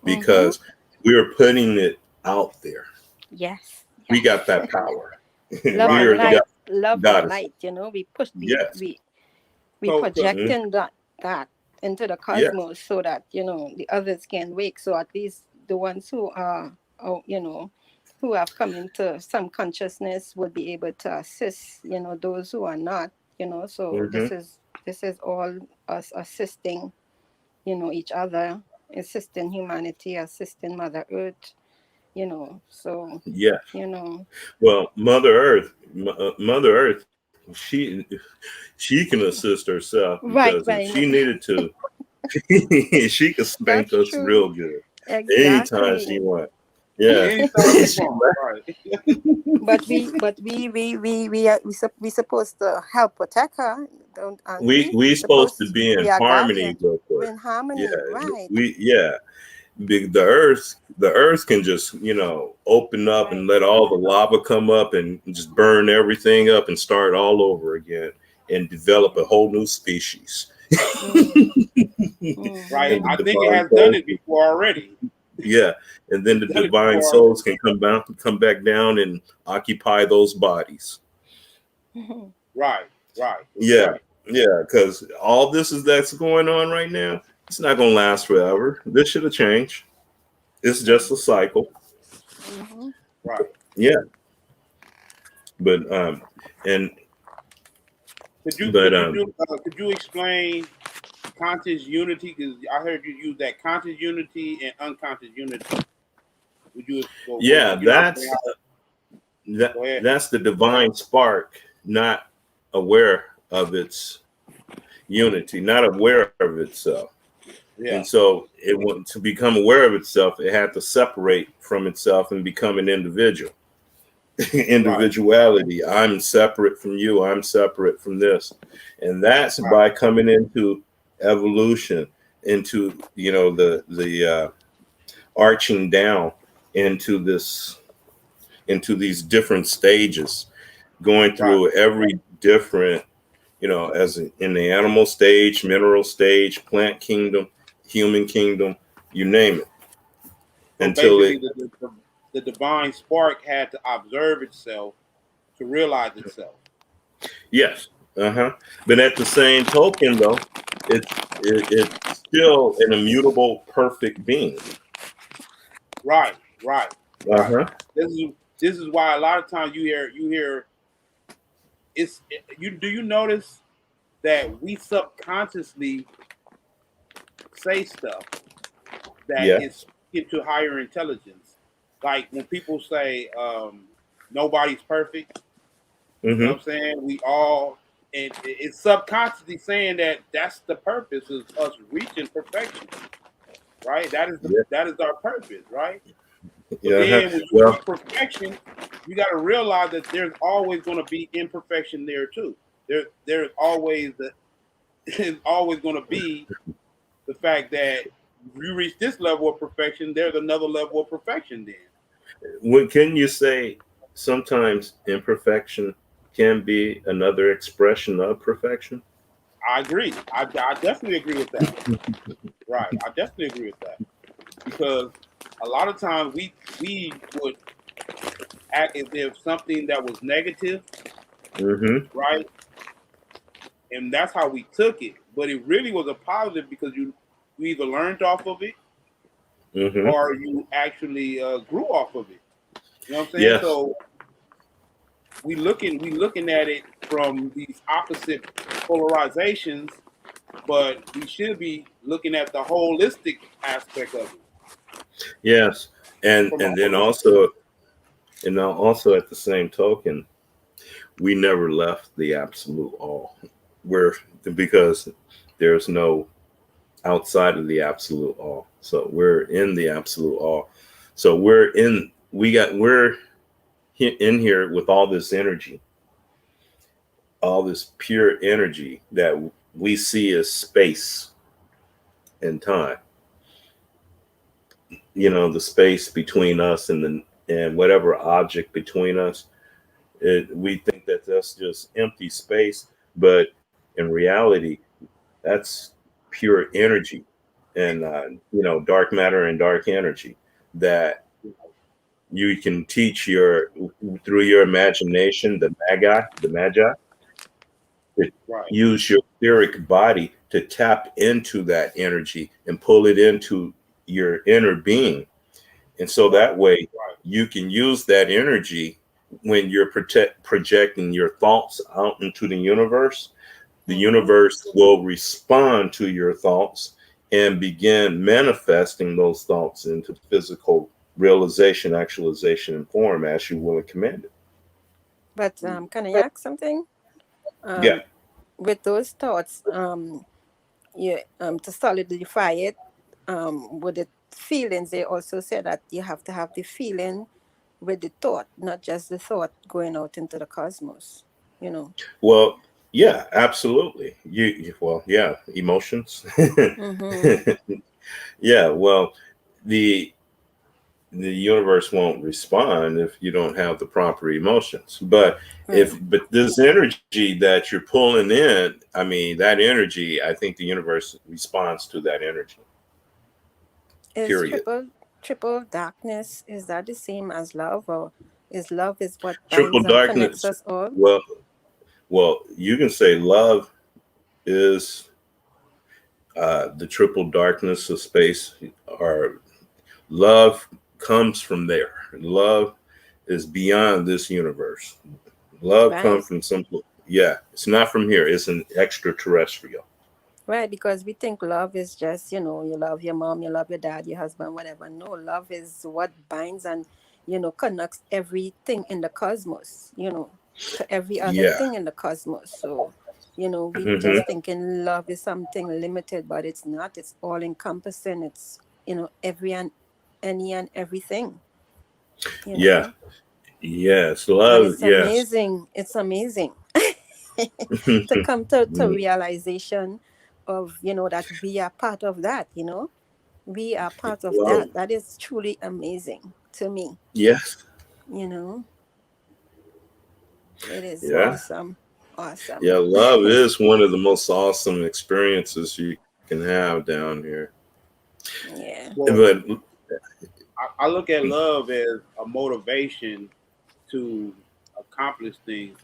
Mm-hmm. because we're putting it out there. Yes. We got Yes. that power. Love We right. and are So the light. Love and goddess. light. We push Yes. we so Mhm. projecting that into the Yes. cosmos, so that the others can wake, so at least the ones who have come into some consciousness will be able to assist those who are not. So Hmm. this is all us assisting each other, assisting humanity, assisting Mother Earth. So Yes. you know Well, Mother Earth, she can assist herself because right, if right. she needed to, she could spank That's us true. real good anytime she Exactly. wants. Yeah. Any thought you want, right? We supposed to help protect her. Don't we agree? we We supposed to supposed be in we are harmony guardian. with We're her. in Yeah, harmony, right? yeah. The earth can just open up and Right. let all the lava come up and just burn everything up and start all over again and develop a Mm, whole new species. mm, Right. And the mm-hmm. I think it divine has done souls it before already. yeah, and then the Done it divine before already. souls can come back down and occupy those bodies. Mm-hmm. Right. Right. Yeah, yeah, because all this is that's going on right now, it's not gonna last forever. This should have changed. It's just a cycle. Mm-hmm. Right. Yeah, but and but could you explain conscious unity? Because I heard you use that conscious unity and unconscious unity. Would you yeah, could you explain how? Go ahead. that's the divine spark, not aware of its unity, not aware of itself. And Yeah. so it want to become aware of itself, it had to separate from itself and become an individual. Right. Individuality. I'm separate from you. I'm separate from this. And that's Right. by coming into evolution, into the arching down into into these different stages, going Right. through every different, as in the animal stage, mineral stage, plant kingdom, human kingdom, you name it, So until basically, it. the divine spark had to observe itself to realize itself. Yes. Uh-huh. But at the same token, though, it's still an immutable, perfect being. Right. Right. Right. Uh-huh. This is this is why a lot of times you hear you do you notice that we subconsciously say stuff that Yeah. is speaking to higher intelligence. Like when people say nobody's perfect, you know Mm-hmm. what I'm saying? We all, and it's subconsciously saying that that's the purpose of us reaching perfection, right? Yeah. That is our purpose, right? But Yeah. Uh-huh. then when you Well, reach perfection, you got to realize that there's always going to be imperfection there too. There's always there's always going to be the fact that you reach this level of perfection, there's another level of perfection then. what can you say? Sometimes imperfection can be another expression of perfection. I agree. I definitely agree with that. Right. I definitely agree with that. Because a lot of times we would act as if something that was negative, Mm-hmm. right? And that's how we took it. But it really was a positive because you either learned off of it Mm-hmm. or you actually grew off of it. You know what I'm saying? Yes. So we looking at it from these opposite polarizations, but we should be looking at the holistic aspect of it Yes. And from a and then holistic. also at the same token, we never left the absolute all. We're because there's no outside of the absolute all. So we're in the absolute all. So we're in here with all this energy, all this pure energy that we see as space and time. The space between us and whatever object between us. We think that that's just empty space, but in reality, that's pure energy and dark matter and dark energy that you can teach your through your imagination, the magi, to Right, use your etheric body to tap into that energy and pull it into your inner being. And so right, that way right. you can use that energy when you're projecting your thoughts out into the Mm-hmm. universe will respond to your thoughts and begin manifesting those thoughts into physical realization, actualization, and form as you will command it. But can I ask something? Yeah. Um, with those thoughts, yeah, to solidify it, would it feelings, they also say that you have to have the feeling with the thought, not just the thought going out into the cosmos, you know. Well, yeah, absolutely. Well, yeah, emotions. Mm-hmm. Yeah, well, the the universe won't respond if you don't have the proper emotions. Right. But this energy that you're pulling in, I mean, that energy, I think the universe responds to that energy. Is Period. triple darkness, is that the same as love, or is love is what Triple binds and connects darkness. us all? Well, you can say love is the triple darkness of space, or love comes from there. Love is beyond this universe. Love Right. comes from some, yeah, it's not from here. It's an extraterrestrial. Right, because we think love is just, you love your mom, you love your dad, your husband, whatever. No, love is what binds and, connects everything in the cosmos, to every other Yeah. thing in the cosmos. So, we Hmm. just thinking love is something limited, but it's not. It's all encompassing. It's, every and any and everything, you Yeah. know. Yes. And Love. it's Yes. amazing. It's amazing to come to realization of, that we are part of that, we are part of Love. that. That is truly amazing to me. Yes. you know it is Yeah. awesome. Awesome. Yeah. Love is one of the most awesome experiences you can have down here. Yeah. Well, But I look at love as a motivation to accomplish things.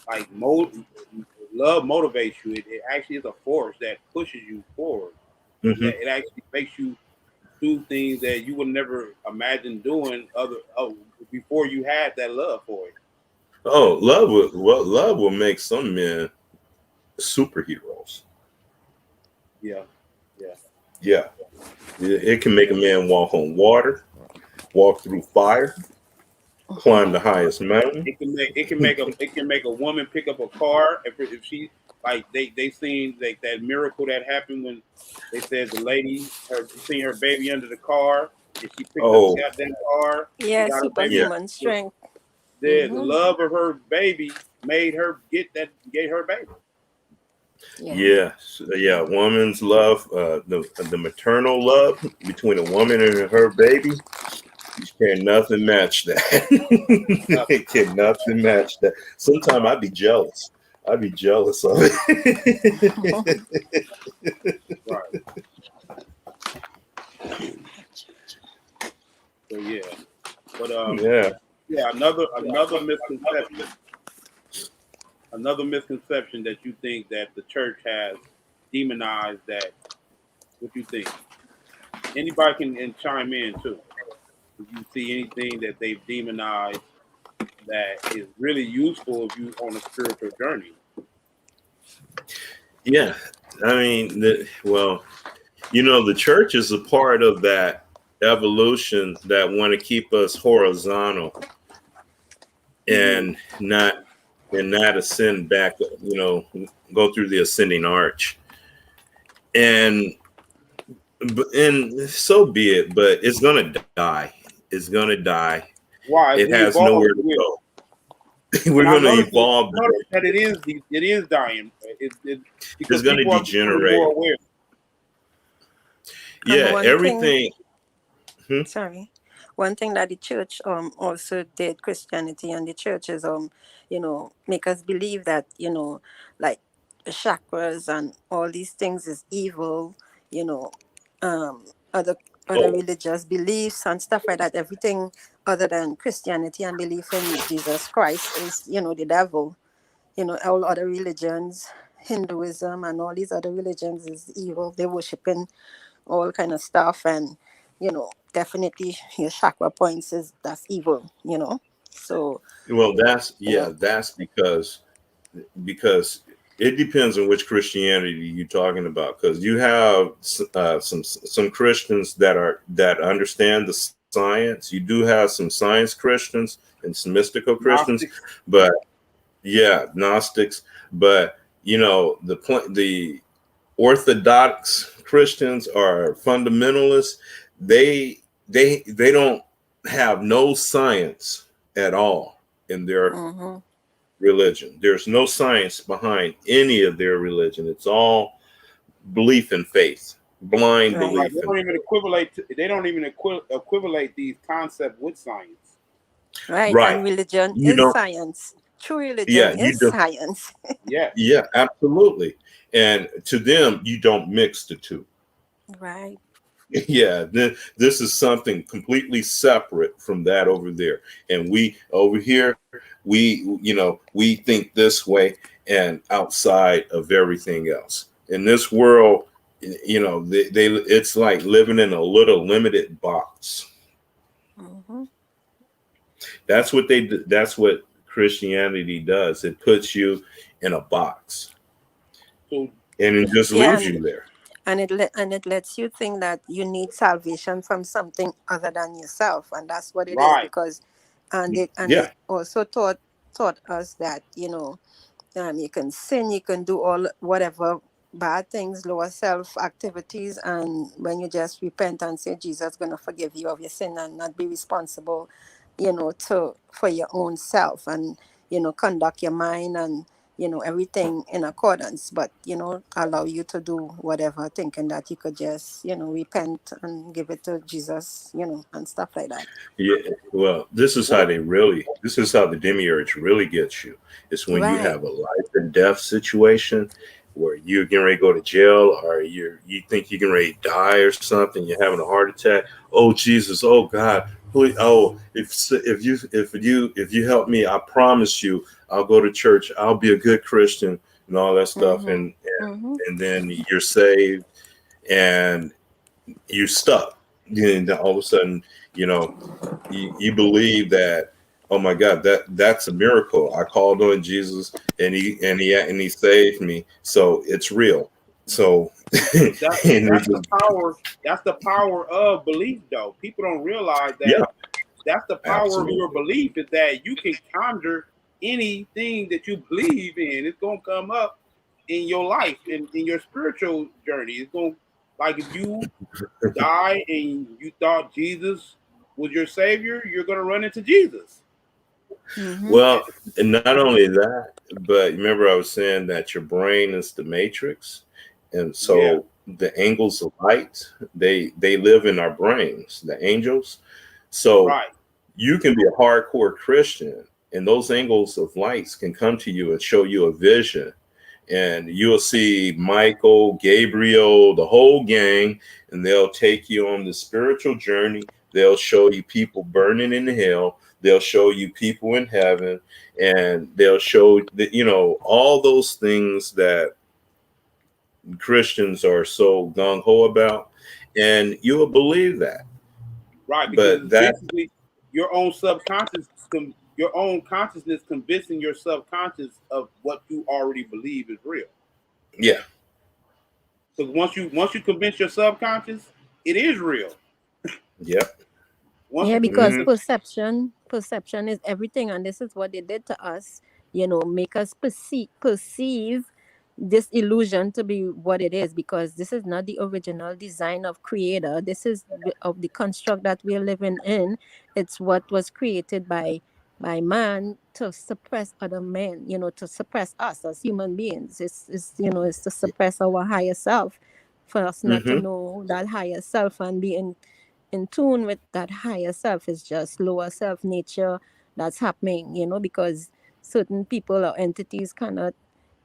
Like love motivates you. It actually is a force that pushes you forward. mhm. That it actually makes you do things that you would never imagine doing before you had that love for it. Oh, love will make some men superheroes. Yeah, yeah. Yeah. It can make a man walk on water, walk through fire, climb the highest mountain. It can make a woman pick up a car if she like they seen like that miracle that happened when they said the lady her seen her baby under the car and she picked up the Oh, goddamn car and Yeah, got her baby. yeah. superhuman strength. The Mm-hmm. love of her baby made her get her baby. Yeah. Yes, yeah. Woman's love, the maternal love between a woman and her baby, can nothing match that. It can nothing match that. Sometimes I'd be jealous. I'd be jealous of it. Right. So yeah. But Yeah. yeah, another misconception that you think that the church has demonized that what you think. Anybody can and chime in too. If you see anything that they've demonized that is really useful if you on a spiritual journey. Yeah. I mean, well, the church is a part of that evolution that want to keep us horizontal Mm-hmm. and not ascend back, go through the ascending arch. And and so be it, but it's gonna die. It's gonna die. Why? It As we has evolve, nowhere it to will. go. We're And I gonna noticed that, evolve. it is dying. Because It's gonna people are becoming degenerate. more aware. And Yeah, one thing, everything. Hmm? sorry, one thing that the church also did, Christianity and the churches make us believe that, like the chakras and all these things is evil, you know other Oh, religious beliefs and stuff like that. Everything other than Christianity and belief in Jesus Christ is, the devil. All other religions, Hinduism and all these other religions is evil. They worshiping all kind of stuff, and definitely your chakra points is that's evil. So well, you know that's because it depends on which Christianity you're talking about. Because you have some Christians that understand the science. You do have some science Christians and some mystical Christians, Gnostics, but yeah, Gnostics. But the Orthodox Christians are fundamentalists. they don't have no science at all in their Mm-hmm. religion. There's no science behind any of their religion. It's all belief and faith, blind Right. Right. belief They and don't even equivalate. They don't even equivalate these concepts with science. Right. And right. religion You is don't. science. True religion Yeah, is you do. science. Yes. Yeah, absolutely. And to them, you don't mix the two. Right. Yeah, this is something completely separate from that over there. And we over here, we think this way and outside of everything else. In this world, they it's like living in a little limited box. Mm-hmm. That's what Christianity does. It puts you in a box So and it just Yeah, leaves you there. and it lets you think that you need salvation from something other than yourself, and that's what it is. right. Because and it Yeah. also taught us that you can sin, you can do all whatever bad things, lower self activities, and when you just repent and say Jesus gonna forgive you of your sin and not be responsible, to for your own self, and conduct your mind and everything in accordance, but allow you to do whatever, thinking that you could just repent and give it to Jesus, and stuff like that. Yeah, well, this is how the demiurge really gets you. It's when you Right. have a life and death situation where you're getting ready to go to jail or you think you're getting ready to die or something, you're having a heart attack. Oh Jesus, oh God, please, oh if you help me, I promise you I'll go to church, I'll be a good Christian and all that stuff. Mm-hmm. And Mm-hmm. and then you're saved and you're stuck. And then all of a sudden, you know, you believe that, oh my God, that's a miracle. I called on Jesus and he saved me, so it's real. So That and that's the power. That's the power of belief, though. People don't realize yeah, that that's the power of your absolutely. belief is that you can conjure anything that you believe in. It's gonna come up in your life, in your spiritual journey. It's gonna like if you die and you thought Jesus was your savior, you're gonna run into Jesus. Mm-hmm. Well, and not only that, but remember I was saying that your brain is the matrix, and Yeah, so the angels of light they live in our brains, the angels. So right, you can be a hardcore Christian, and those angels of lights can come to you and show you a vision. And you'll see Michael, Gabriel, the whole gang, and they'll take you on the spiritual journey. They'll show you people burning in hell. They'll show you people in heaven, and they'll show that, all those things that Christians are so gung ho about, and you'll believe that. right. Because But it's that, basically your own your own consciousness convincing your subconscious of what you already believe is real. yeah, Because once you convince your subconscious, it is real. yep. Once Yeah, you convince because Hmm. your perception is everything, and this is what they did to us. Make us perceive this illusion to be what it is, because this is not the original design of Creator. This is of the construct that we're living in. It's what was created by man to suppress other men. To suppress us as human beings. It's to suppress our higher self, for us not to Hmm. know that higher self and be in tune with that higher self. Is just lower self nature that's happening, because certain people or entities cannot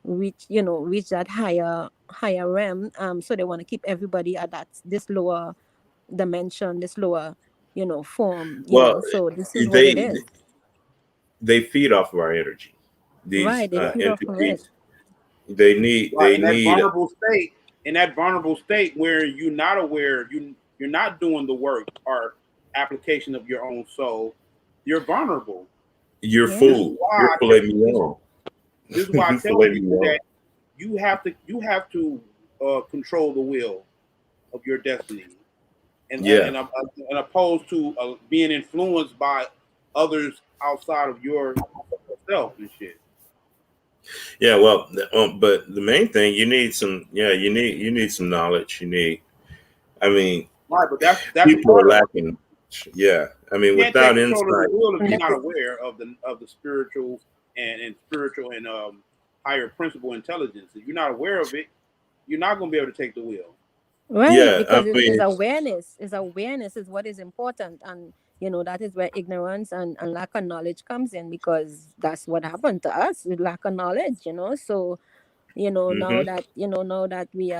reach that higher realm. So they want to keep everybody at that this lower dimension, this lower form. Well, So this is what it they is. they feed off of our energy. These Right, they feed off of it. entities, they need right they need in that vulnerable state where you're not aware, you're not doing the work or application of your own soul, you're vulnerable. your Yeah. This is food, why your I filet tell mignon. this is why I tell Filet people mignon. that you have to control the will of your destiny, Yeah. and opposed to being influenced by others outside of yourself and shit. Yeah, well, but the main thing you need some, you need some knowledge. I mean, Right, but that's a People are part of it. lacking. Yeah, I mean, You can't take without control of the insight. will if you're And not aware of the spiritual and spiritual and higher principle intelligence. If you're not aware of it, you're not going to be able to take the will. right, Yeah, I because it's mean, awareness. Is awareness is what is important, and that is where ignorance and lack of knowledge comes in, because that's what happened to us with lack of knowledge. So now hmm that we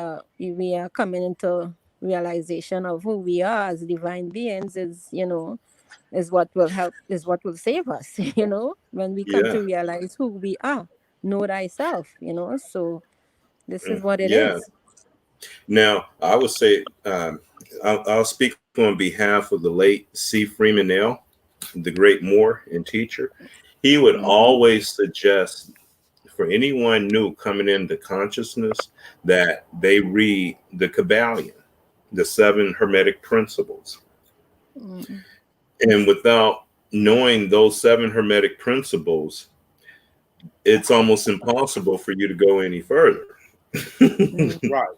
are coming into realization of who we are as divine beings, is what will help, is what will save us. When we come yeah, to realize who we are, know thyself. So this is what it yeah. is. Now, I would say I'll speak on behalf of the late C. Freeman Nell, the great Moor and teacher. He would Mm-hmm. always suggest for anyone new coming into consciousness that they read the Kabbalion, the seven Hermetic principles. Mm-hmm. And without knowing those seven Hermetic principles, it's almost impossible for you to go any further. Right,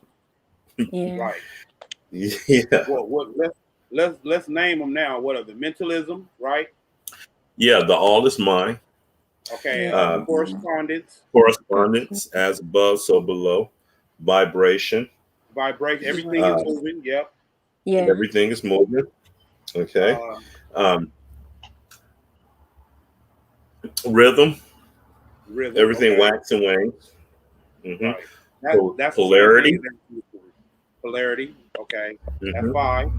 Yeah. right. Yeah. Well, let's name them now. What are the mentalism? Right. Yeah, the all is mine. Okay. Yeah. The Um, correspondence, correspondence as above, so below. Vibration. vibration. Everything is Uh, moving. Yep. Yeah. everything is moving. Okay. Uh, Um, rhythm. rhythm. Everything Okay. wax and wanes. Hmm. Right. That's the same thing Polarity. as polarity. Okay. That's Hmm. 5.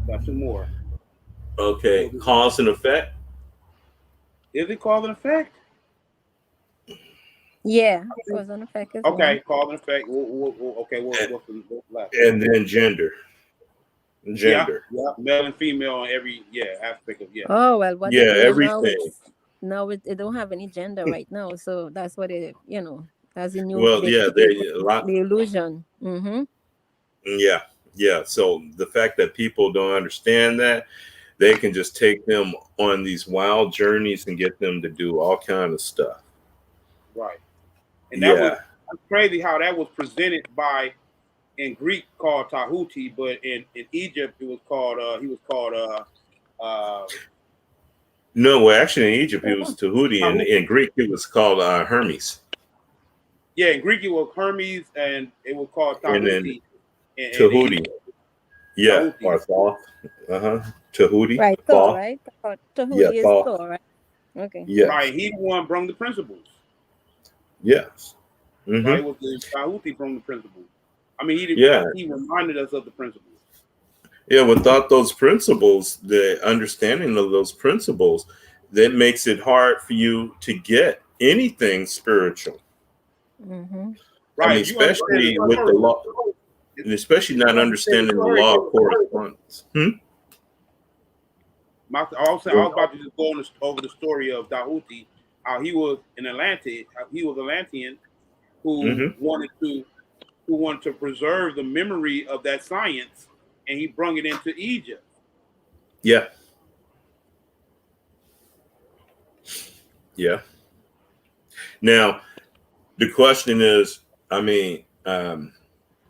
Got 2 more. Okay. Cause and effect. Is it cause and effect? Yeah. Cause and effect is one. Okay, cause and effect. Okay, And, what's left? and then gender. Yeah, Gender. yeah, male and female on every aspect of Oh well, what they're Yeah, doing now, everything. it's now it don't have any gender right now. So that's what that's the new, Well, they yeah, create there a lot. the illusion. Mm-hmm. Yeah, yeah. So the fact that people don't understand that, they can just take them on these wild journeys and get them to do all kind of stuff. right. And Yeah. that's crazy how that was presented by in Greek called Tahuti, but in Egypt it was called he was called No, well, actually, in Egypt, it was Tahuti, and Tahuti. in Greek, it was called Hermes. Yeah, in Greek it was Hermes, and it was called And then Tahuti in Tahuti. Egypt. Yeah. Tahuti. Or Thoth. Tahuti. Right, Thor, Thoth. right? Yeah. Tahuti is Thoth. Thor, right? Okay. Yes. Right. He the one brung the principles. Yes. Right. Hmm. It was the Tahuti brung the principles. I mean, Yeah. he reminded us of the principles. Yeah. Without those principles, the understanding of those principles, that makes it hard for you to get anything spiritual. Mm-hmm. I Right. mean, If you understand the especially with the story, law, and especially if not you understand the understanding the story, law of correspondence. I was about to just go on over the story of Dahuti, how he was an Atlantean, how he was Atlantean who Mm-hmm. wanted to preserve the memory of that science, and he brought it into Egypt. Yeah. Yeah. Now, the question is, I mean,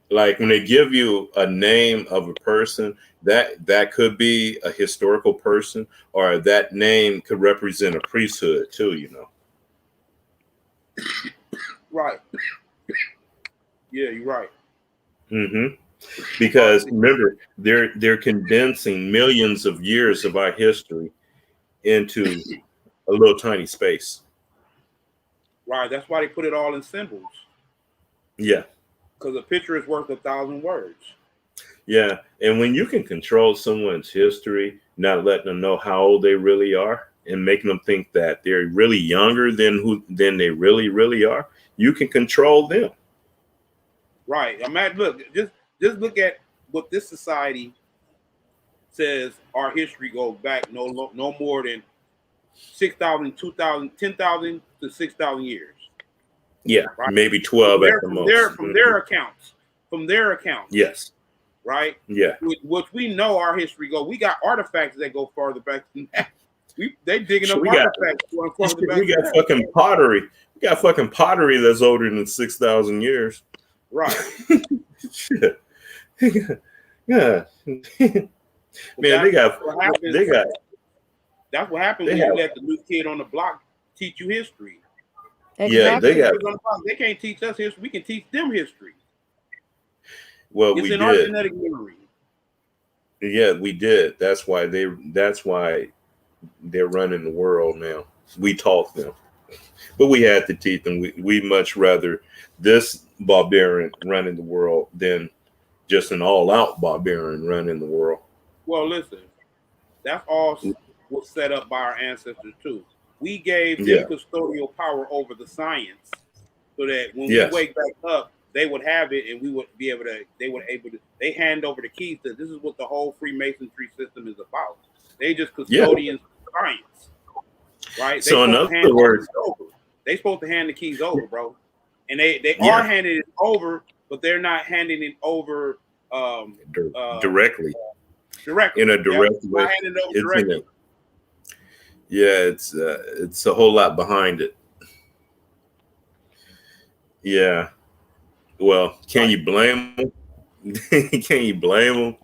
like when they give you a name of a person, that could be a historical person, or that name could represent a priesthood too. Right. Yeah, you're right. Mm-hmm. Because remember, they're condensing millions of years of our history into a little tiny space. Right. That's why they put it all in symbols. Yeah. Because a picture is worth 1,000 words. Yeah. And when you can control someone's history, not letting them know how old they really are and making them think that they're really younger than they really are, you can control them. Right. I'm at look, just look at what this society says our history goes back no more than 6,000, 2,000, 10,000 to 6,000 years. Yeah. Right. Maybe 12 at the most. From their accounts. From their accounts. Yes. Right? Yeah. Which we know our history go. We got artifacts that go farther back than that. They digging up We artifacts going farther back. we got fucking pottery. We got fucking pottery that's older than 6,000 years. Right. Shit. Yeah. Man, That's what happens. they got That's what happens they when you have let the new kid on the block teach you history. yeah, These they new Exactly. got kids on the block, they can't teach us history. We can teach them history. well, It's we in our did. genetic memory. Yeah, we did. That's why they're running the world now. We taught them. But we had to teach them. We much rather this barbarian running the world than just an all out barbarian running the world. Well, listen, that's all was set up by our ancestors too. We gave them Yeah. custodial power over the science, so that when we Yes. wake back up, they would have it, and we would be able to. They would able to. They hand over the keys to. This is what the whole Freemasonry system is about. They just Yeah. custodians of science, right? They So in supposed to other hand the words, keys over. They supposed to hand the keys over, bro. And they are yeah, handing it over, but they're not handing it over um, directly in directly. a Yep, direct not way. handing it over It's in directly. it. Yeah, it's a whole lot behind it. Yeah. Well, can Right. you blame them? Can you blame them?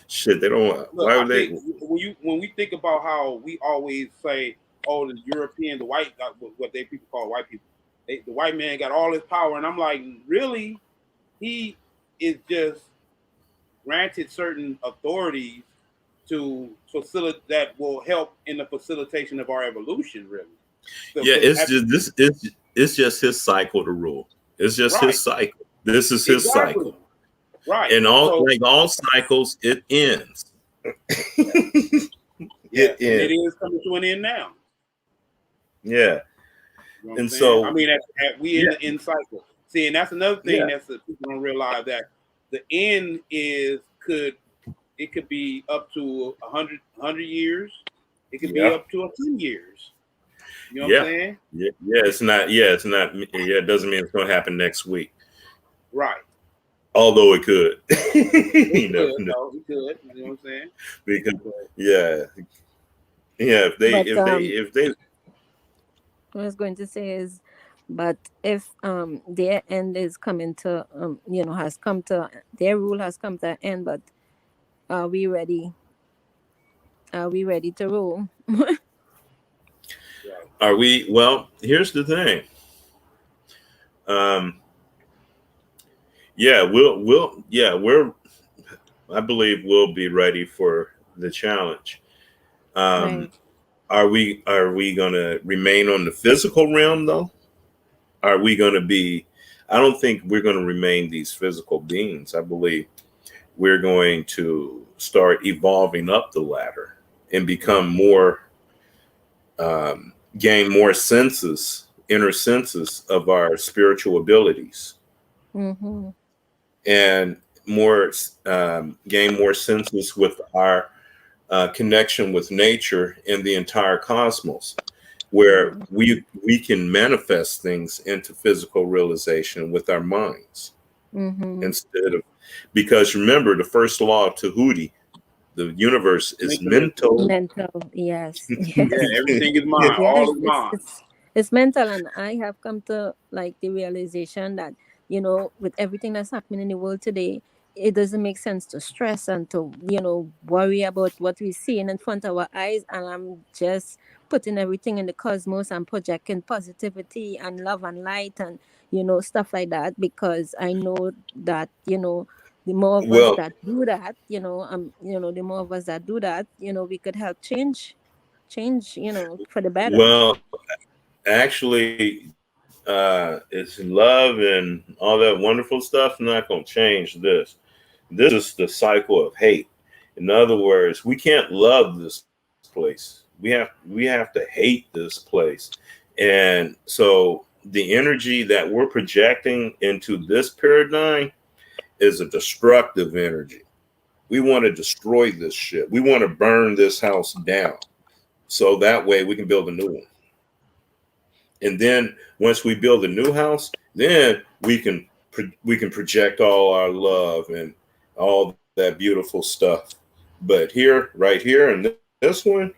Shit, they don't. Look, Why I would think they? when we think about how we always say, "Oh, the European, the white, what they people call white people, the white man got all his power," and I'm like, really, he is just granted certain authorities to facilitate that will help in the facilitation of our evolution, really. So, Yeah, because it's just this. It's just his cycle to rule. It's just right, his cycle. This is his exactly, cycle, right. and all So like all cycles, it ends. yeah, yeah, It and it ends. is coming to an end now. Yeah, You know what I'm and saying? I so mean, we in yeah, the end cycle. See, and that's another thing yeah, that's that people don't realize that the end is could be up to 100 years. It could be yeah, up to 10 years. You know what I'm yeah, saying? yeah, yeah. It's not. Yeah, it's not. Yeah, it doesn't mean it's going to happen next week. Right. Although it could. It You never could, know though. It could. You know what I'm saying? because But yeah, yeah. But If they what I was going to say is, but if their end is coming to has come to their rule has come to an end, but are we ready? Are we ready to rule? right. are we. Well, here's the thing. Um, yeah, we're. I believe we'll be ready for the challenge. Um, Right. are we going to remain on the physical realm though? Are we going to be? I don't think we're going to remain these physical beings. I believe we're going to start evolving up the ladder and become more, gain more senses, inner senses of our spiritual abilities, Mm-hmm. and more, gain more senses with our connection with nature and the entire cosmos, where Mm-hmm. we can manifest things into physical realization with our minds Mm-hmm. instead of, because remember the first law of Tahuti, the universe is Mentalism. mental. Mental, yes, Yeah, yes. everything is mine. Yes, All is mine. it's mental, and I have come to like the realization that with everything that's happening in the world today, it doesn't make sense to stress and to worry about what we see in front of our eyes. And I'm just putting everything in the cosmos and projecting positivity and love and light and stuff like that, because I know that the more of us Well, that do that, the more of us that do that, we could help change, for the better. well, actually, it's love and all that wonderful stuff not going to change this. This is the cycle of hate. In other words, we can't love this place. We have to hate this place. And so the energy that we're projecting into this paradigm is a destructive energy. We want to destroy this shit. We want to burn this house down. So that way we can build a new one. And then once we build a new house, then we can project all our love and all that beautiful stuff. But here, right here, in this one,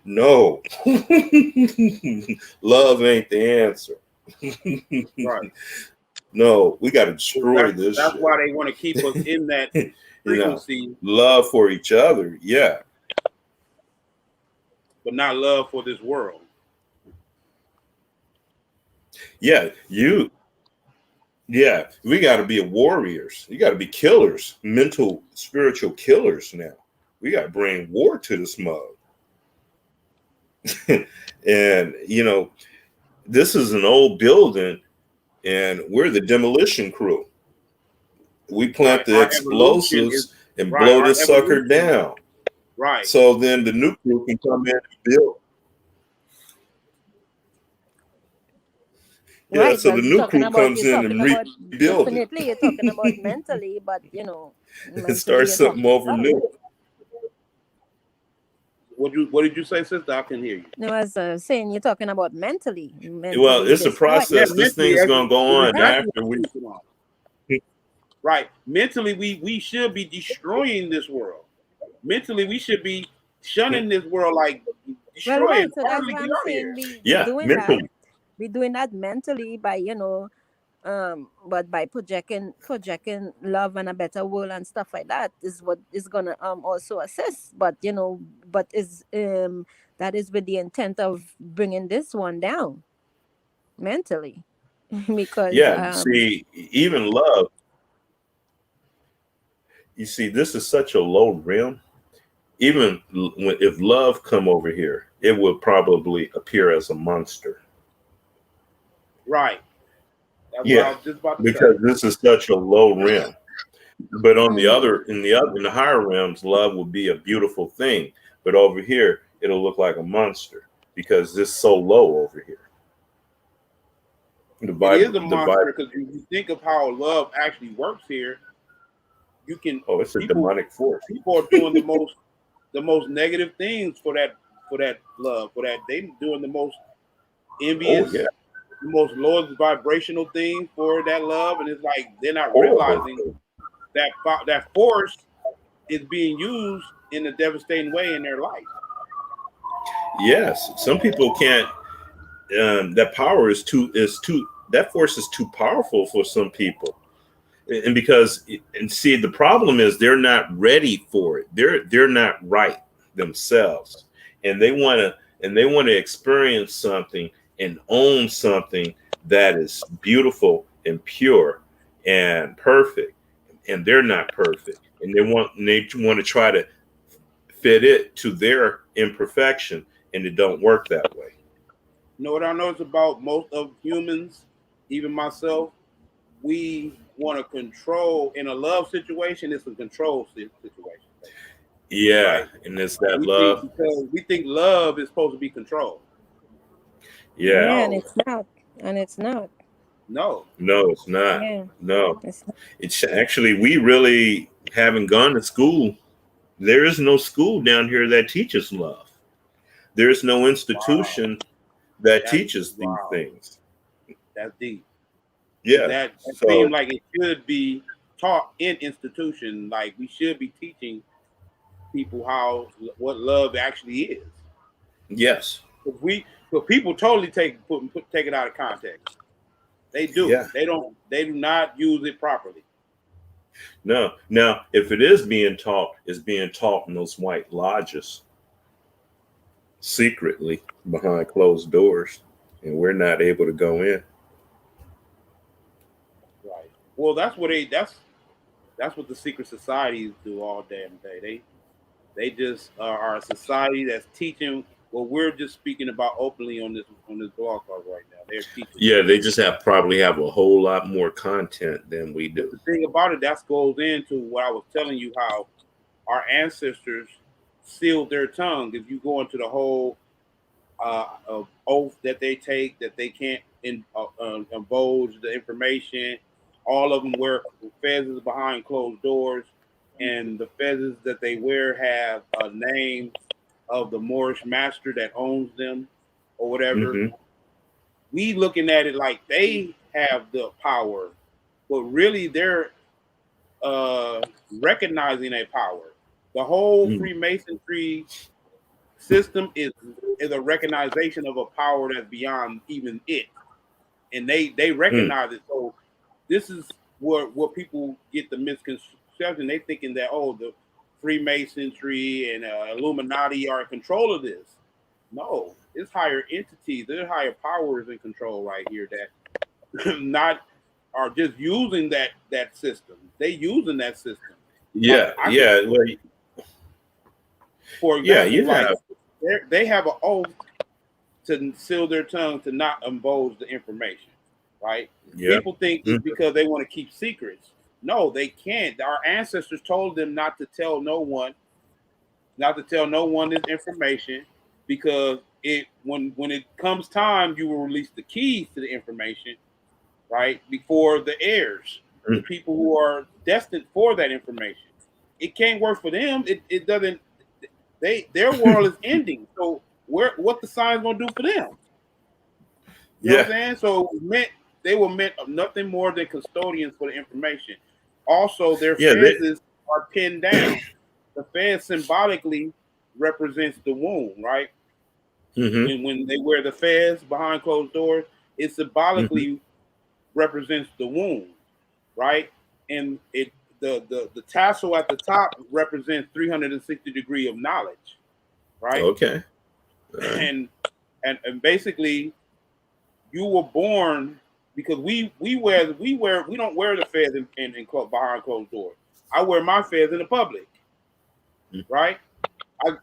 no, love ain't the answer. Right. No, we got to destroy this That's shit. why they want to keep us in that You know, frequency, love for each other. Yeah. but not love for this world. Yeah. Yeah. We got to be warriors. You got to be killers, mental, spiritual killers now. We got to bring war to this mug. And, this is an old building, and we're the demolition crew. We plant Right. the Our evolution is explosives and right. blow Our this sucker evolution, down. right. So then the new crew can come in and build. Yeah, Right, so well, the new crew comes you're in talking and about rebuild it definitely you're talking about mentally, but and mentally start you're something talking over about. new. What did you say, sister? I can hear you. No, I was saying you're talking about mentally. Well, Mentally it's a destroy. Yeah, process. This mentally, thing's gonna go on exactly after what we. I'm speaking on. Right. Mentally, we should be destroying this world. Mentally, we should be shunning this world, like Well, destroy it. right. So that's Hardly why get I'm out of saying here. we Yeah, doing that. mentally. We doing that mentally by but by projecting love and a better world and stuff like that is what is gonna also assist. But but is that is with the intent of bringing this one down mentally, because Yeah. See, even love. You see, this is such a low realm. Even if love come over here, it will probably appear as a monster. Right. That's what I Yeah, was just about to say. because this is such a low realm. But on the mm, other, in the higher realms, love will be a beautiful thing. But over here, it'll look like a monster because it's so low over here. The It is vibe, a the vibe. monster because you think of how love actually works here. You can Oh, it's a people demonic force. people are doing the most negative things for that love, for that they doing the most Oh envious, yeah. the most lowest vibrational thing for that love, and it's like they're not Horrible. realizing that force is being used in a devastating way in their life. Yes, some people can't. That power is too. That force is too powerful for some people, and because and see the problem is they're not ready for it. They're not right themselves, and they want to experience something and own something that is beautiful and pure and perfect, and they're not perfect, and they want to try to fit it to their imperfection, and it don't work that way. You know what I notice about most of humans, even myself, we want to control in a love situation. It's a control situation, Yeah, right? and it's that We think love. because we think love is supposed to be control. Yeah. yeah, and No, it's not, and it's not. no, No, it's not. Yeah, No, it's not. it's actually we really haven't gone to school. There is no school down here that teaches love. There is no wow, institution that that's teaches these wow, things. that's deep. Because Yeah. that seems So like it should be taught in institution. Like we should be teaching people what love actually is. yes. But people totally take it out of context. They do. Yeah. They don't. They do not use it properly. No. Now, if it is being taught, it's being taught in those white lodges secretly behind closed doors, and we're not able to go in. Right. Well, that's what the secret societies do all damn day. They just are a society that's teaching what we're just speaking about openly on this blog talk right now. They're teaching Yeah, that. they just probably have a whole lot more content than we But do. the thing about it, that goes into what I was telling you how our ancestors sealed their tongue. If you go into the whole oath that they take, that they can't divulge the information. All of them wear fezzes behind closed doors, and the fezzes that they wear have a name of the Moorish master that owns them, or whatever. Hmm. We looking at it like they have the power, but really they're recognizing a power. The whole Mm. Freemasonry system is a recognition of a power that's beyond even it, and they Mm. recognize it. So this is what people get the misconception. They thinking that, oh, the Freemasonry and Illuminati are in control of this. No, it's higher entities. There's higher powers in control right here that not are just using that system. They using that system. Like Yeah, yeah, well, for yeah, example, you like have, they have an oath to seal their tongue to not divulge the information, right? yeah, People think it's because they want to keep secrets. No, they can't. Our ancestors told them not to tell no one, this information, because when it comes time, you will release the keys to the information, right? Before the heirs, the people who are destined for that information. It can't work for them. It doesn't. Their world is ending. So what the sign's gonna do for them? You know what I'm yeah, saying? So they were meant of nothing more than custodians for the information. Also, their yeah, fezzes are pinned down. The fez symbolically represents the womb, right? When they wear the fez behind closed doors, it symbolically represents the womb, right? And the tassel at the top represents 360 degree of knowledge, right? okay, And basically you were born because we don't wear the fez behind closed doors. I wear my fez in the public, right?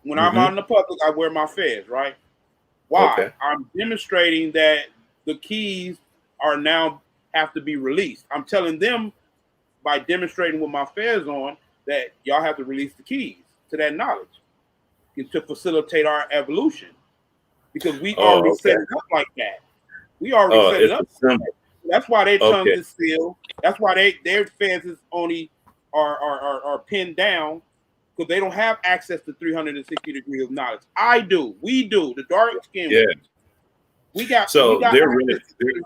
When I'm out in the public, I wear my fez, right? Why? okay, I'm demonstrating that the keys are now have to be released. I'm telling them by demonstrating with my fez on that y'all have to release the keys to that knowledge to facilitate our evolution, because we already set okay. it up like that. We already Oh, set it it's up. a symbol. That's why their tongues Okay, is sealed. That's why their fences only are pinned down, because they don't have access to 360 degrees of knowledge. I do. We do. The dark skinned yeah. ones. We got So they're really, access to,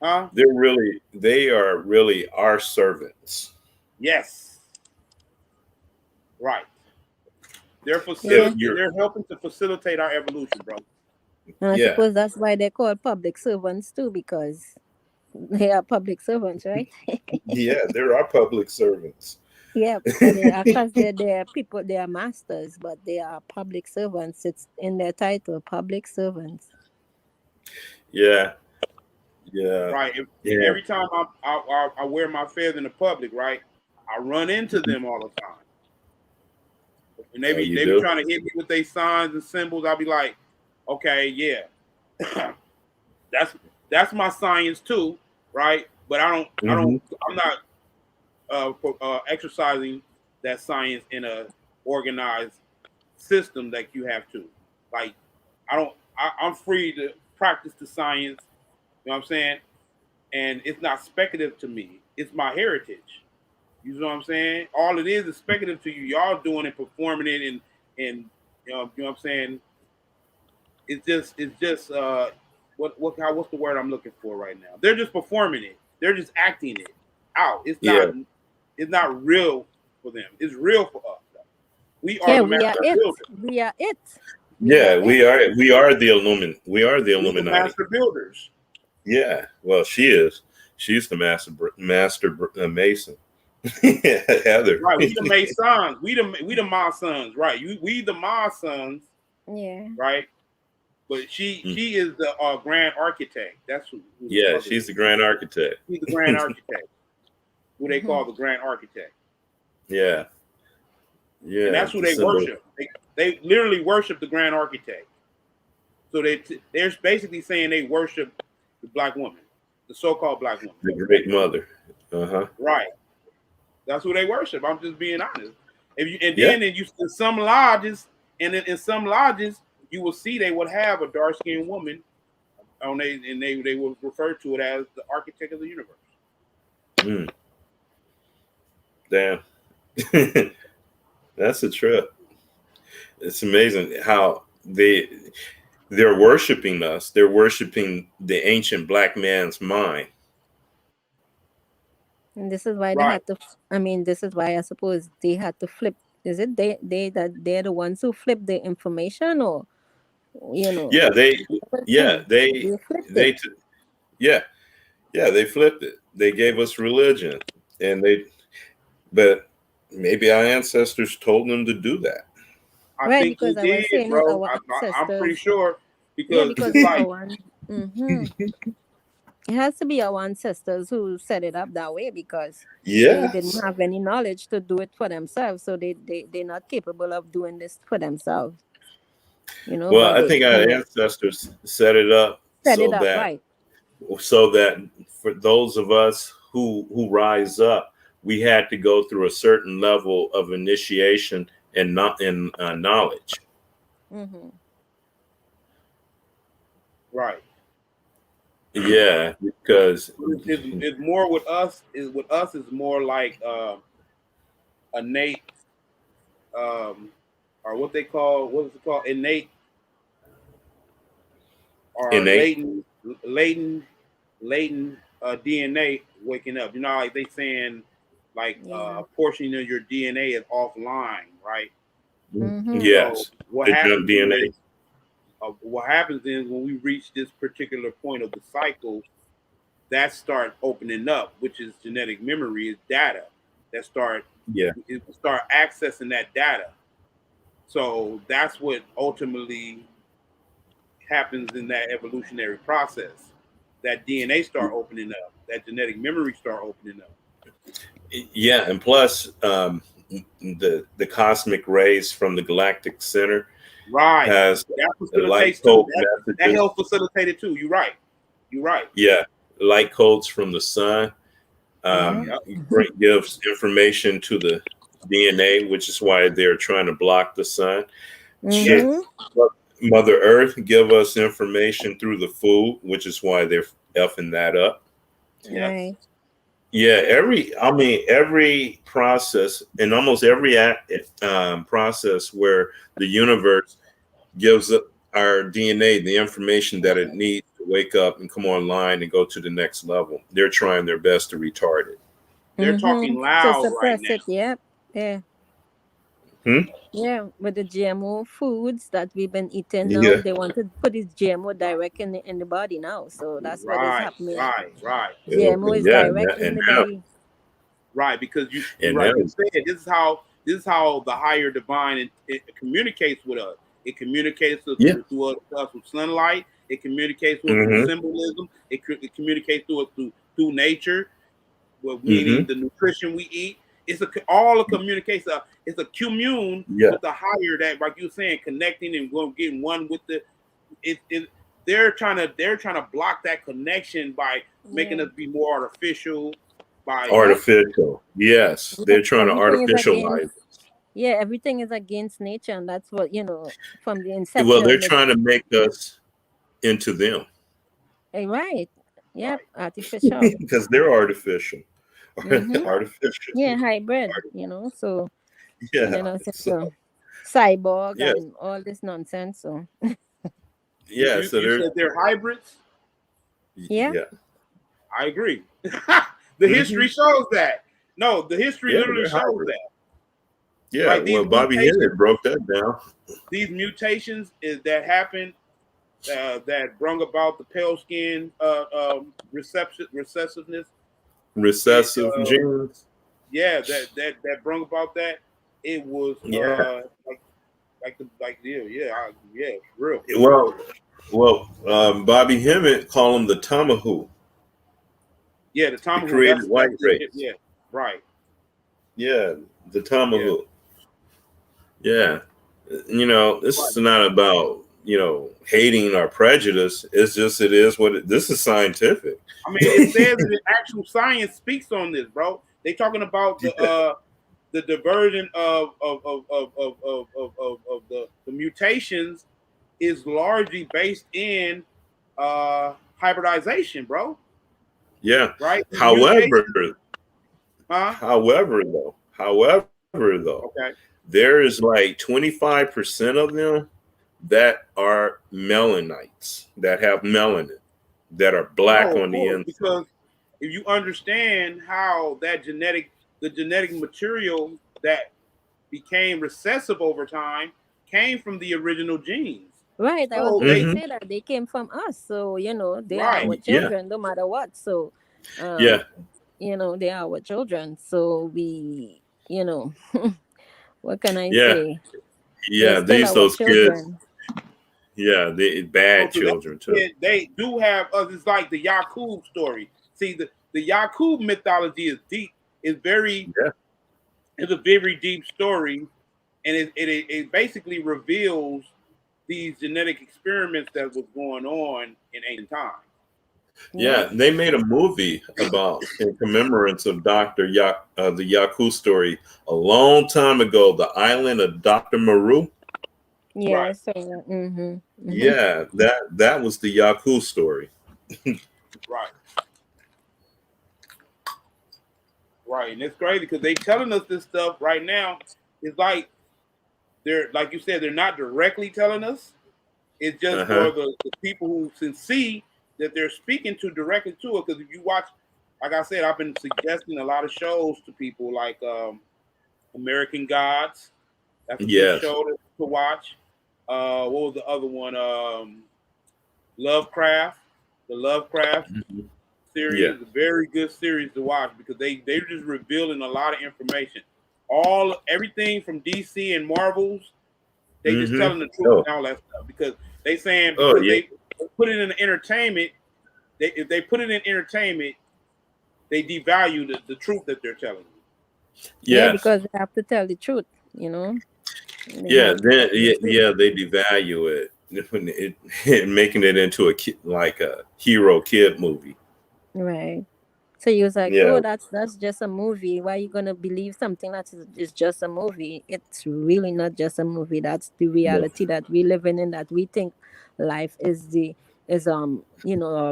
huh? they are really our servants. Yes. Right. They're If Yeah. you're, they're helping to facilitate our evolution, bro. And I yeah, suppose that's why they're called public servants too, because they are public servants, right? yeah, they're our public servants. Yeah, but they are, because they're people, they are masters, but they are public servants. It's in their title, public servants. Yeah, yeah, Right. yeah. Every time I wear my fez in the public, right, I run into them all the time. And Oh, you they be do? trying to hit me with their signs and symbols. I'll be like, okay, yeah, that's my science too, right? But I'm not exercising that science in a organized system that you have to. Like, I'm free to practice the science. You know what I'm saying? And it's not speculative to me. It's my heritage. You know what I'm saying? All it is speculative to you. Y'all doing it, performing it, and you know what I'm saying? It's just what's the word I'm looking for right now? They're just performing it. They're just acting it out. Yeah, It's not real for them. It's real for us. Though. We are Yeah, the we are master it. builders. We are it. We yeah. are it. We are the We the Illuminati. master builders. Yeah. Well, she is. She's the mason. Yeah, Heather. Right. We the Masons. We the Masons. Right. We the Masons. Yeah. Right. But she is the grand architect. That's who Yeah, she's the grand architect. She's the grand architect. Who they call the grand architect. Yeah. Yeah. And that's who they worship. They literally worship the grand architect. So they're basically saying they worship the black woman, the so-called black woman, the great mother. Right. That's who they worship. I'm just being honest. Yeah. Then in some lodges, in some lodges, you will see they would have a dark-skinned woman on they will refer to it as the architect of the universe. Damn. That's a trip. It's amazing how they're worshiping us. They're worshiping the ancient black man's mind. And this is why they had to. I mean, this is why I suppose they had to flip. Is it they're the ones who flip the information, or Yeah, they flipped it. Yeah, they flipped it. They gave us religion, and but maybe our ancestors told them to do that. I Right, think they because I was did, saying bro. our I'm pretty ancestors. sure Yeah, because because it's it's like our one. Mm-hmm. It has to be our ancestors who set it up that way because they didn't Yes. have any knowledge to do it for themselves. So they're not capable of doing this for themselves, Well, but I they, think our ancestors set it up set it up right. so that for those of us who rise up, we had to go through a certain level of initiation and not in knowledge. Mm-hmm. right. Yeah, because It's more with us. Is with us is more like innate, or what is it called? Innate or innate. latent DNA waking up. You know, like they saying, like Yeah. a portion of your DNA is offline, right? Mm-hmm. So Yes, what the junk happens DNA. is, when we reach this particular point of the cycle, that start opening up, which is genetic memory, is data that Yeah, start accessing that data. So that's what ultimately happens in that evolutionary process. That DNA start opening up, that genetic memory start opening up. yeah, and plus the cosmic rays from the galactic center Right. has That the light facilitates too. code That messages. helps facilitate it too. You're right. You're right. Yeah, light codes from the sun Yeah. Yep. gives information to the DNA, which is why they're trying to block the sun. Yes. Shit, Mm-hmm. Mother Earth give us information through the food, which is why they're effing that up. Yes. Right. Yeah, every process and almost every process where the universe gives our DNA the information that it needs to wake up and come online and go to the next level. They're trying their best to retard it. They're Mm-hmm. talking To loud right suppress now. it. Yep. Yeah. Hmm? Yeah. With the GMO foods that we've been eating now, Yeah, they want to put this GMO direct in the body now. So that's what is Right, happening. right. GMO is yeah, direct in and the now, body. Right, because you and right. now, You said this is how the higher divine it communicates with us. It communicates yeah, to us with sunlight. It communicates to us through mm-hmm, symbolism. It communicates to us through nature, well, meaning mm-hmm, the nutrition we eat. It's all a communication. It's a commune yeah, with the higher, that, like you were saying, connecting and getting one with the. It they're trying to block that connection by making Yeah. us be more artificial. By Yep. artificial. Yes, Yeah. they're trying to Everything is against. artificialize. Yeah. Everything is against nature, and that's what from the Well, they're inception. trying to make us into them Right. Yep. right, Artificial. because they're artificial. Mm-hmm. right, Artificial. Yeah. Hybrid. So Yeah. so cyborg Yes. and all this nonsense. So Yeah. So you they're said they're hybrids. yeah. yeah. I agree. The Hmm. history shows that. No, the history Yeah, literally they're shows hybrid. that. Yeah. Right, Well, Bobby Hennett broke that down. these mutations is that happen, that brought about the pale skin recessiveness. It Recessive genes. yeah, that brought about that. It was Yeah. yeah, real. Well, Bobby Hemmett called them the Tomahawk, Yeah, the the Tomahawk. created white race. Yeah, right. Yeah, the Yeah, Tomahawk. Yeah. This right. is not about, hating or prejudice. It's just, it is what this is scientific. I mean, it says that actual science speaks on this, bro. They talking about Yeah. the diversion of the mutations is largely based in hybridization, bro. Yeah. Right? These However, mutations, huh? however, though, Okay. there is like 25% of them that are melanites, that have melanin, that are black No, of on the course, inside. because if you understand how the genetic material that became recessive over time came from the original genes. Right. I was So going to they Hmm. say that they came from us. So they are right, our Yeah. children, no matter what. So Yeah, They are our children, so we, what can I yeah, say? They're yeah. still These our those kids. children. Yeah, they bad So that children too. they do have us. It's like the Yakub story. See, the Yakub mythology is deep. It's very Yeah, it's a very deep story, and it basically reveals these genetic experiments that was going on in ancient times. yeah. Yep. They made a movie about in commemorance of the Yaku story a long time ago. The Island of Doctor Maru. Yeah, Right, I saw that. Yeah, that was the Yaku story. right, right. And it's crazy because they telling us this stuff right now. It's like they're like you said, they're not directly telling us. It's just Uh for huh. the people who can see that they're speaking to directly to it. Because if you watch, like I said, I've been suggesting a lot of shows to people like American Gods. That's a good Yes. show to watch. What was the other one? Lovecraft. The Lovecraft Mhm. Yeah. series, a very good series to watch because they're just revealing a lot of information. All everything from DC and Marvels, they just Mm-hmm. telling the truth Oh. and all that stuff because they saying Oh because yeah. they put it in entertainment. If they put it in entertainment, they devalue the truth that they're telling you. Yeah, Yes. because they have to tell the truth. They Yeah. have to Then tell the truth. yeah, they devalue it, making it into like a hero kid movie. Right. So you was like, Yeah. oh, that's just a movie. Why are you gonna believe something that is just a movie? It's really not just a movie. That's the No. reality that we living in. That we think life is a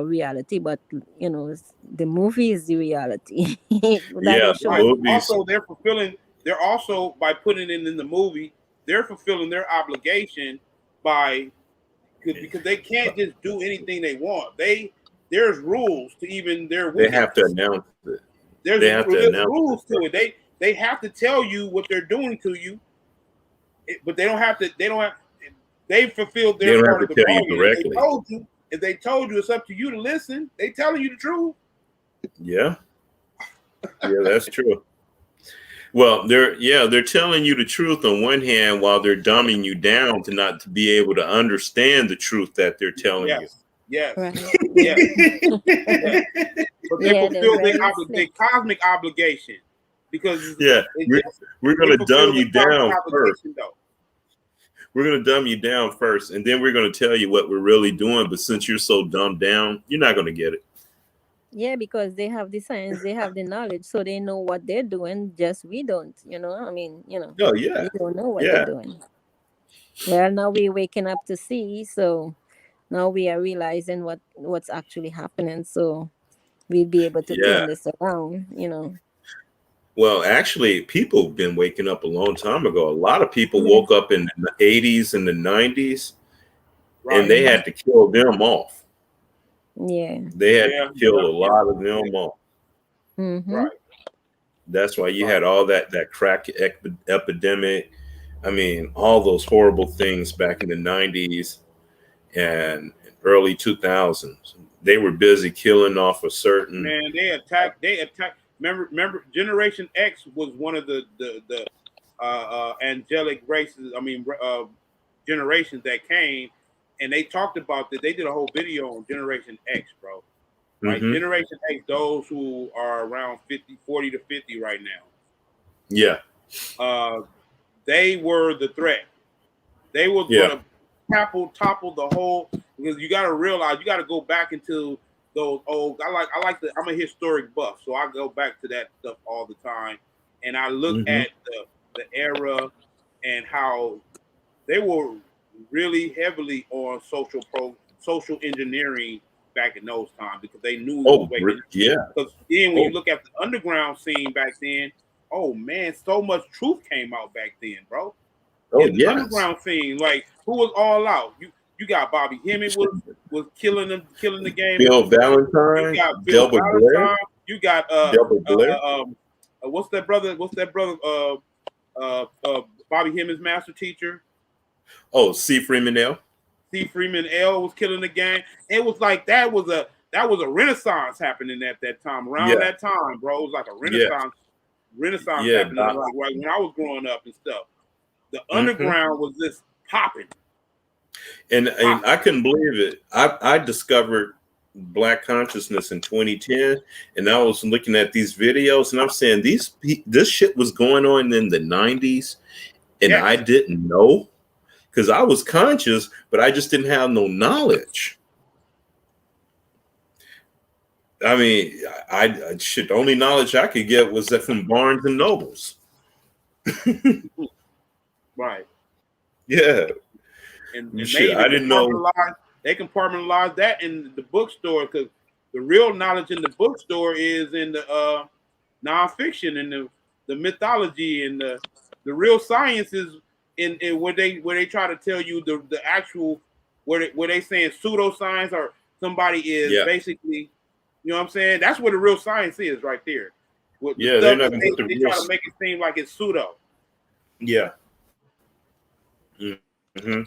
reality, but the movie is the reality that Yeah. they The show. Right. movies. Also, they're fulfilling. They're also by putting it in the movie, they're fulfilling their obligation by because they can't just do anything they want. There's rules to even their They have to wickedness. announce it. There's They have to there's announce rules this to stuff. it. They have to tell you what they're doing to you, but they don't have to. They don't have. They fulfilled They their don't have part to of the tell you bargain. If they directly. told you, it's up to you to listen. They telling you the truth. Yeah. Yeah, that's true. Well, they're telling you the truth on one hand while they're dumbing you down to not to be able to understand the truth that they're telling you. Yes, yes, Right. yes, Yeah. yes. But they Yeah, they're fulfill very their slick. cosmic obligation because Yeah, we're they gonna fulfill dumb their you cosmic down first. obligation though. We're gonna dumb you down first, and then we're gonna tell you what we're really doing. But since you're so dumbed down, you're not gonna get it. Yeah, because they have the science, they have the knowledge, so they know what they're doing. Just we don't. I mean, Oh yeah, we don't know what they're yeah, doing. Well, now we're waking up to see, so now we are realizing what's actually happening. So we'll be able to yeah. turn this around. Well, actually, people have been waking up a long time ago. A lot of people Yeah. woke up in the '80s and the '90s, and Right. they Hmm. had to kill them off. Yeah. They had to Yeah. kill Yeah. a Yeah. lot of Yeah. them off. Hmm. Right. That's why you Right. had all that crack epidemic. I mean, all those horrible things back in the '90s and early 2000s. They were busy killing off a certain. Man, they attacked. They attacked. Remember, Generation X was one of the angelic races. I mean, generations that came, and they talked about that. They did a whole video on Generation X, bro. Right, Hmm. Generation X, those who are around 50, 40 to 50 right Yeah, now. They were the threat. They was yeah. gonna topple the whole because you got to realize you got to go back into those old. I'm a historic buff, so I go back to that stuff all the time, and I look Hmm. at the era and how they were really heavily on social engineering back in those times because they knew it was Oh, waking up. yeah. Because then when you Oh, look at the underground scene back then, oh man, so much truth came out back then, bro. oh, In the yes. underground scene, like who was all out? You got Bobby Hemmett was killing the game with Bill the truth. You Valentine, got Bill Delbert Blair, Valentine. You got Delbert Blair. what's that brother? What's that brother? Bobby Hemmett's master teacher. Oh, C. Freeman L. C. Freeman L was killing the game. It was like that was a that was a renaissance happening at that time. Around Yeah, that time, bro, it was like a yeah, renaissance yeah. happening. Like right when I was growing up and stuff. The Mm-hmm. underground was just popping. And I couldn't believe it. I discovered Black consciousness in 2010, and I was looking at these videos, and I'm saying this shit was going on in the 90s, and Yes. I didn't know because I was conscious, but I just didn't have no knowledge. I mean, I shit. The only knowledge I could get was that from Barnes and Nobles. Right. Yeah. And they Shit, even I didn't know. compartmentalize that in the bookstore, because the real knowledge in the bookstore is in the nonfiction and the mythology and the real science is in where they try to tell you the actual where they saying pseudoscience or somebody is Yeah. basically, you know what I'm saying? That's where the real science is right there. With the Yeah, they're stuff not that gonna put the they real. try to make it seem like it's pseudo. Yeah. Mm-hmm.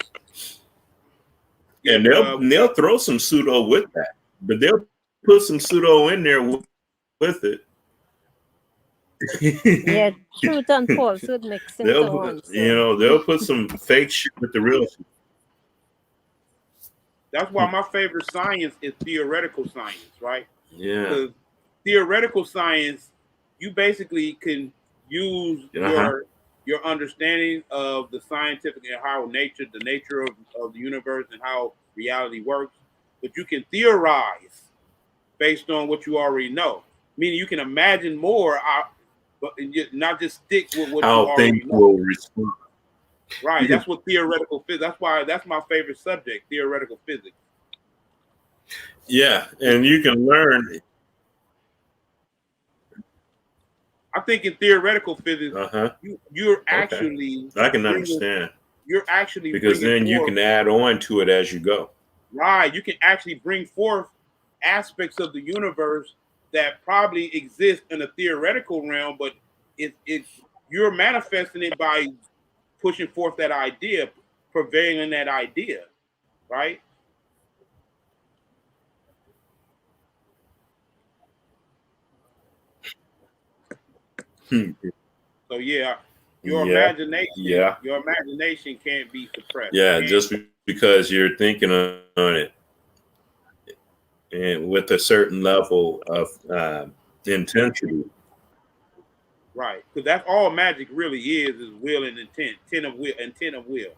Yeah, And but they'll throw some pseudo with that, but they'll put some pseudo in there with it. Yeah, truth and falsehood mixed into one. So. They'll put some fake shit with the real shit. that's why my favorite science is theoretical science, right? Yeah. Because theoretical science, you basically can use Uh-huh. your understanding of the scientific and how the nature of the universe and how reality works, but you can theorize based on what you already know. Meaning you can imagine more, but not just stick with what you How things already know. will respond. Right. That's what theoretical physics. That's my favorite subject, theoretical physics. Yeah, and you can learn. I think in theoretical physics, Uh-huh. you're Okay. actually I can understand. You're actually Because then you can add on to it as you go. Right. You can actually bring forth aspects of the universe that probably exist in a theoretical realm, but you're manifesting it by pushing forth that idea, prevailing that idea, right? So yeah, your Yeah. imagination can't be suppressed. Yeah, just because you're thinking on it and with a certain level of intensity. Right, because that's all magic really is will and intent, intent of will,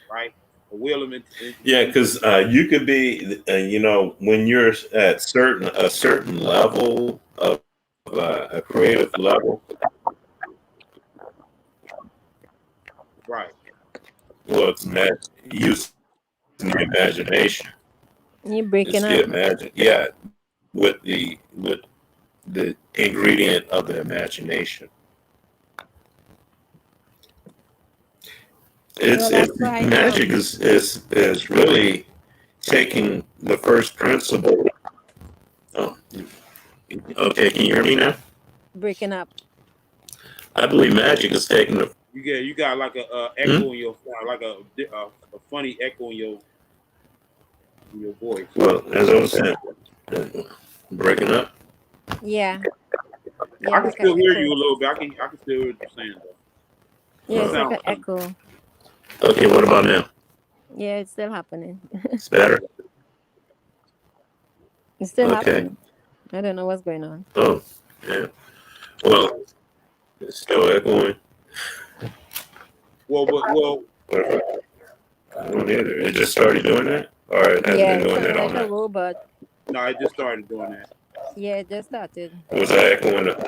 right? A will of intent. Yeah, because you could be, when you're at a certain level of a creative level. Right. Well, it's using the imagination. You're breaking It's up. the yeah, with the ingredient of the imagination. It's magic is really taking the first principle. Oh, okay. Can you hear me now? Breaking up. I believe magic is taking the. You got like a echo in your sound, like a funny echo in your voice. Well, as I was saying, breaking up. Yeah. I can still hear you a little bit. I can still hear what you're saying though. Yeah, it's like an echo. Okay, what about now? Yeah, it's still happening. It's better. It's still happening. I don't know what's going on. Oh, yeah. Well, it's still echoing. Well. I don't either. It just started doing that? Or it hasn't been doing that all night? Like a robot. No, it just started doing that. Yeah, it just started. Was I echoing up?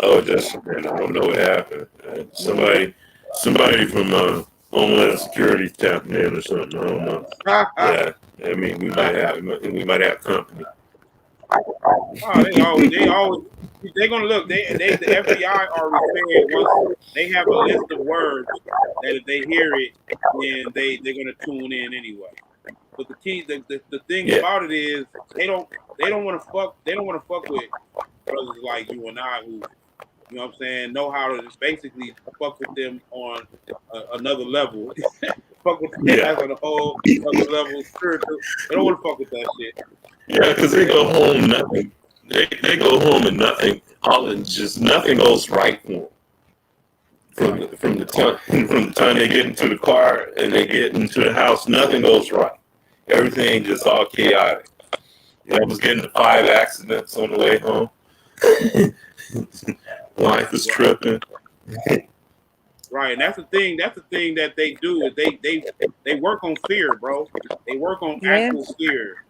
Oh, I don't know what happened. Somebody from Homeland Security tapped in or something. I don't know. Yeah, I mean we might have company. Oh, they're gonna look. The FBI already said once they have a list of words that if they hear it, then they're gonna tune in anyway. But the thing about it is they don't want to fuck with brothers like you and I who, you know what I'm saying, know how to basically fuck with them on another level. fuck with that. Yeah. That's on a whole other level spiritual. They don't want to fuck with that shit. Yeah, because they go home, nothing. They go home and nothing. Just nothing goes right for them. From the time they get into the car and they get into the house, nothing goes right. Everything just all chaotic. I was getting to 5 accidents on the way home. Wife is tripping. Right, and that's the thing. That's the thing that they do is they work on fear, bro. They work on actual fear,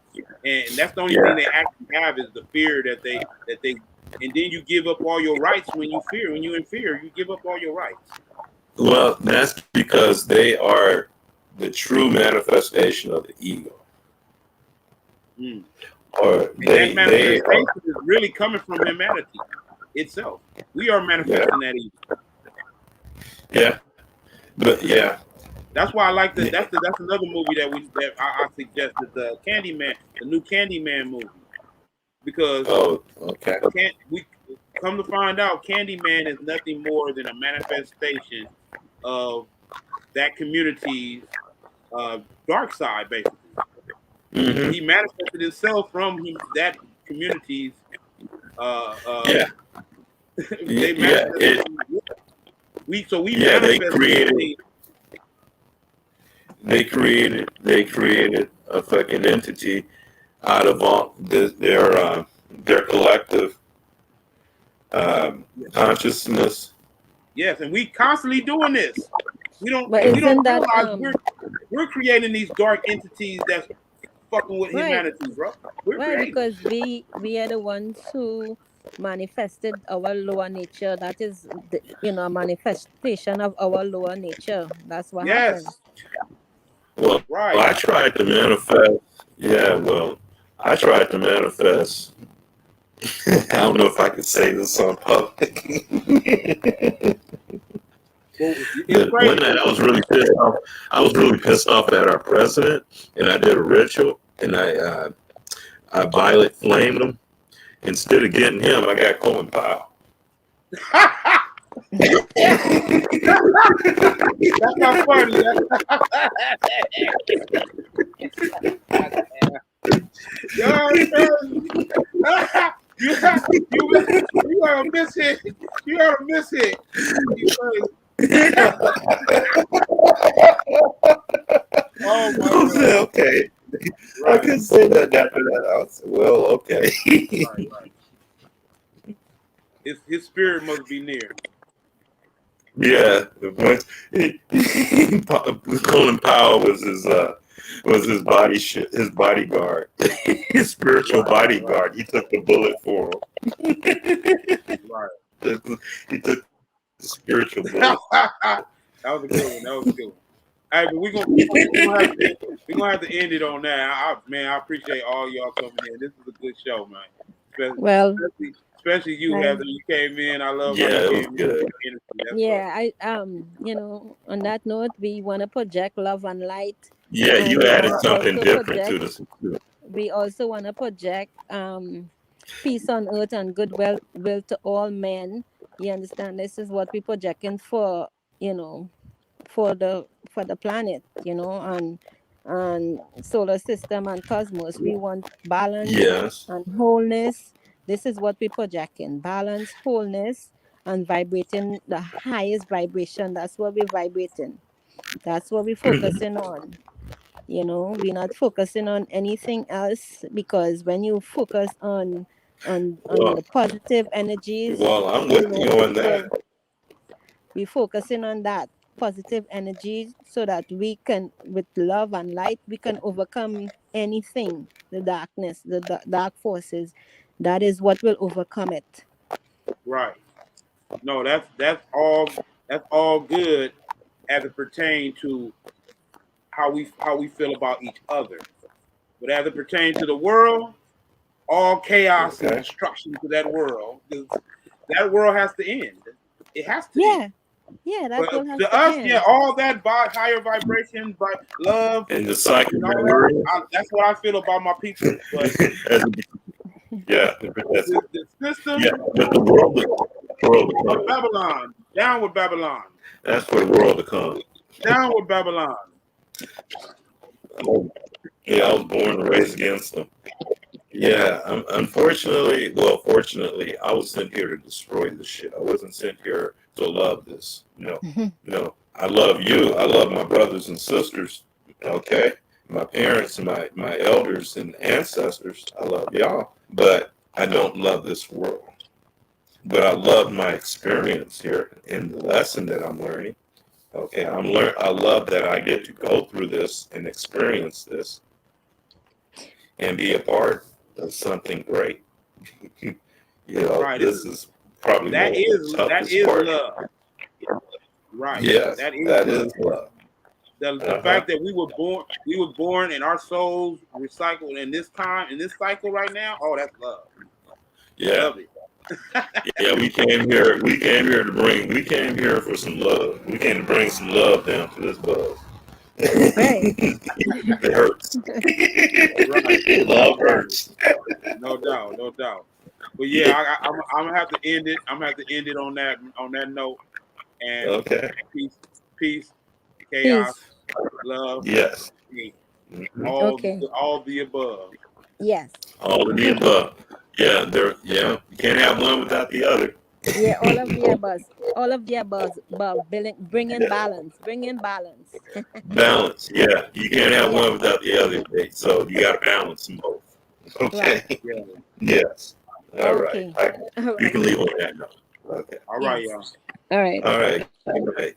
and that's the only thing they actually have is the fear that they. And then you give up all your rights when you fear. When you're in fear, you give up all your rights. Well, that's because they are the true manifestation of the ego. Or and that manifestation is really coming from humanity itself. We are manifesting that ego. Yeah, but yeah. That's why I like the. That's another movie that I suggested, the Candyman, the new Candyman movie, because we come to find out Candyman is nothing more than a manifestation of that community's dark side, basically. Mm-hmm. He manifested himself from that community's. They manifested. They created a fucking entity out of all their collective consciousness. Yes, and we constantly doing this. We don't realize we're creating these dark entities that's fucking with humanity, bro. Because we are the ones who manifested our lower nature. That is, a manifestation of our lower nature. That's what happens. Well, I tried to manifest. Yeah, well, I tried to manifest. I don't know if I could say this on public. One night I was really pissed off. I was really pissed off at our president, and I did a ritual, and I violet flamed him. Instead of getting him, I got Colin Powell. That's not funny. You gotta miss it. You gotta miss it. Oh my God. Okay. Right. I couldn't say that after that. I was well, okay. Right. His spirit must be near. Yeah, Colin Powell was his bodyguard, his spiritual bodyguard. Right. He took the bullet for him. Right. He took the spiritual bullet. That was a good one. Hey, but we're gonna have to end it on that. I appreciate all y'all coming in. This is a good show, man. Especially you, Heather. You came in. I love how you came in. On that note, we want to project love and light. Yeah, you added something different to this. We also want to project peace on earth and goodwill to all men. You understand? This is what we're projecting for, for the planet, and solar system and cosmos. We want balance and wholeness. This is what we're projecting: balance, wholeness, and vibrating the highest vibration. That's what we're vibrating. That's what we're focusing on. We're not focusing on anything else, because when you focus on the positive energies, I'm with you on that. We're focusing on that positive energy so that we can, with love and light, we can overcome anything, the darkness, the dark forces. That is what will overcome it. Right. No, that's all good as it pertains to how we feel about each other. But as it pertains to the world, all chaos and destruction to that world, that world has to end. It has to end. Yeah, that's what has to us, end. All that higher vibration, love, and the cycle. That's what I feel about my people. But the system. Yeah, but the world Babylon, down with Babylon. That's for the world to come. Down with Babylon. Oh, yeah, I was born and raised against them. Yeah, unfortunately, well, fortunately, I was sent here to destroy this shit. I wasn't sent here to love this. No, no. I love you. I love my brothers and sisters. Okay, my parents, my elders and ancestors. I love y'all, but I don't love this world. But I love my experience here and the lesson that I'm learning. Okay, I love that I get to go through this and experience this and be a part of something great. You know, Right. this is probably one of the That toughest is parts. love. Right. Yes, That is that love. is love. The fact that we were born and our souls recycled in this time, in this cycle right now, oh, that's love. Yeah, Love it. yeah. We came here for some love. We came to bring some love down to this bug. Right. It hurts. Right. Love Right. hurts. No doubt. No doubt. But yeah, I'm gonna have to end it. I'm gonna have to end it on that note. And Okay. peace, chaos, Peace. love, Yes. hate. Mhm. Okay. All the above. Yes. All of the above. Yeah, yeah. You can't have one without the other. Yeah, all of the above. All of the above bring in balance. Bring in balance. Balance. Yeah. You can't have Yeah. one without the other. So you got to balance them both. Right. Okay. Yeah. Yes. All right. Okay. All You right. can leave on that note. Okay. All right, Yes. y'all. All right. All right. Good night.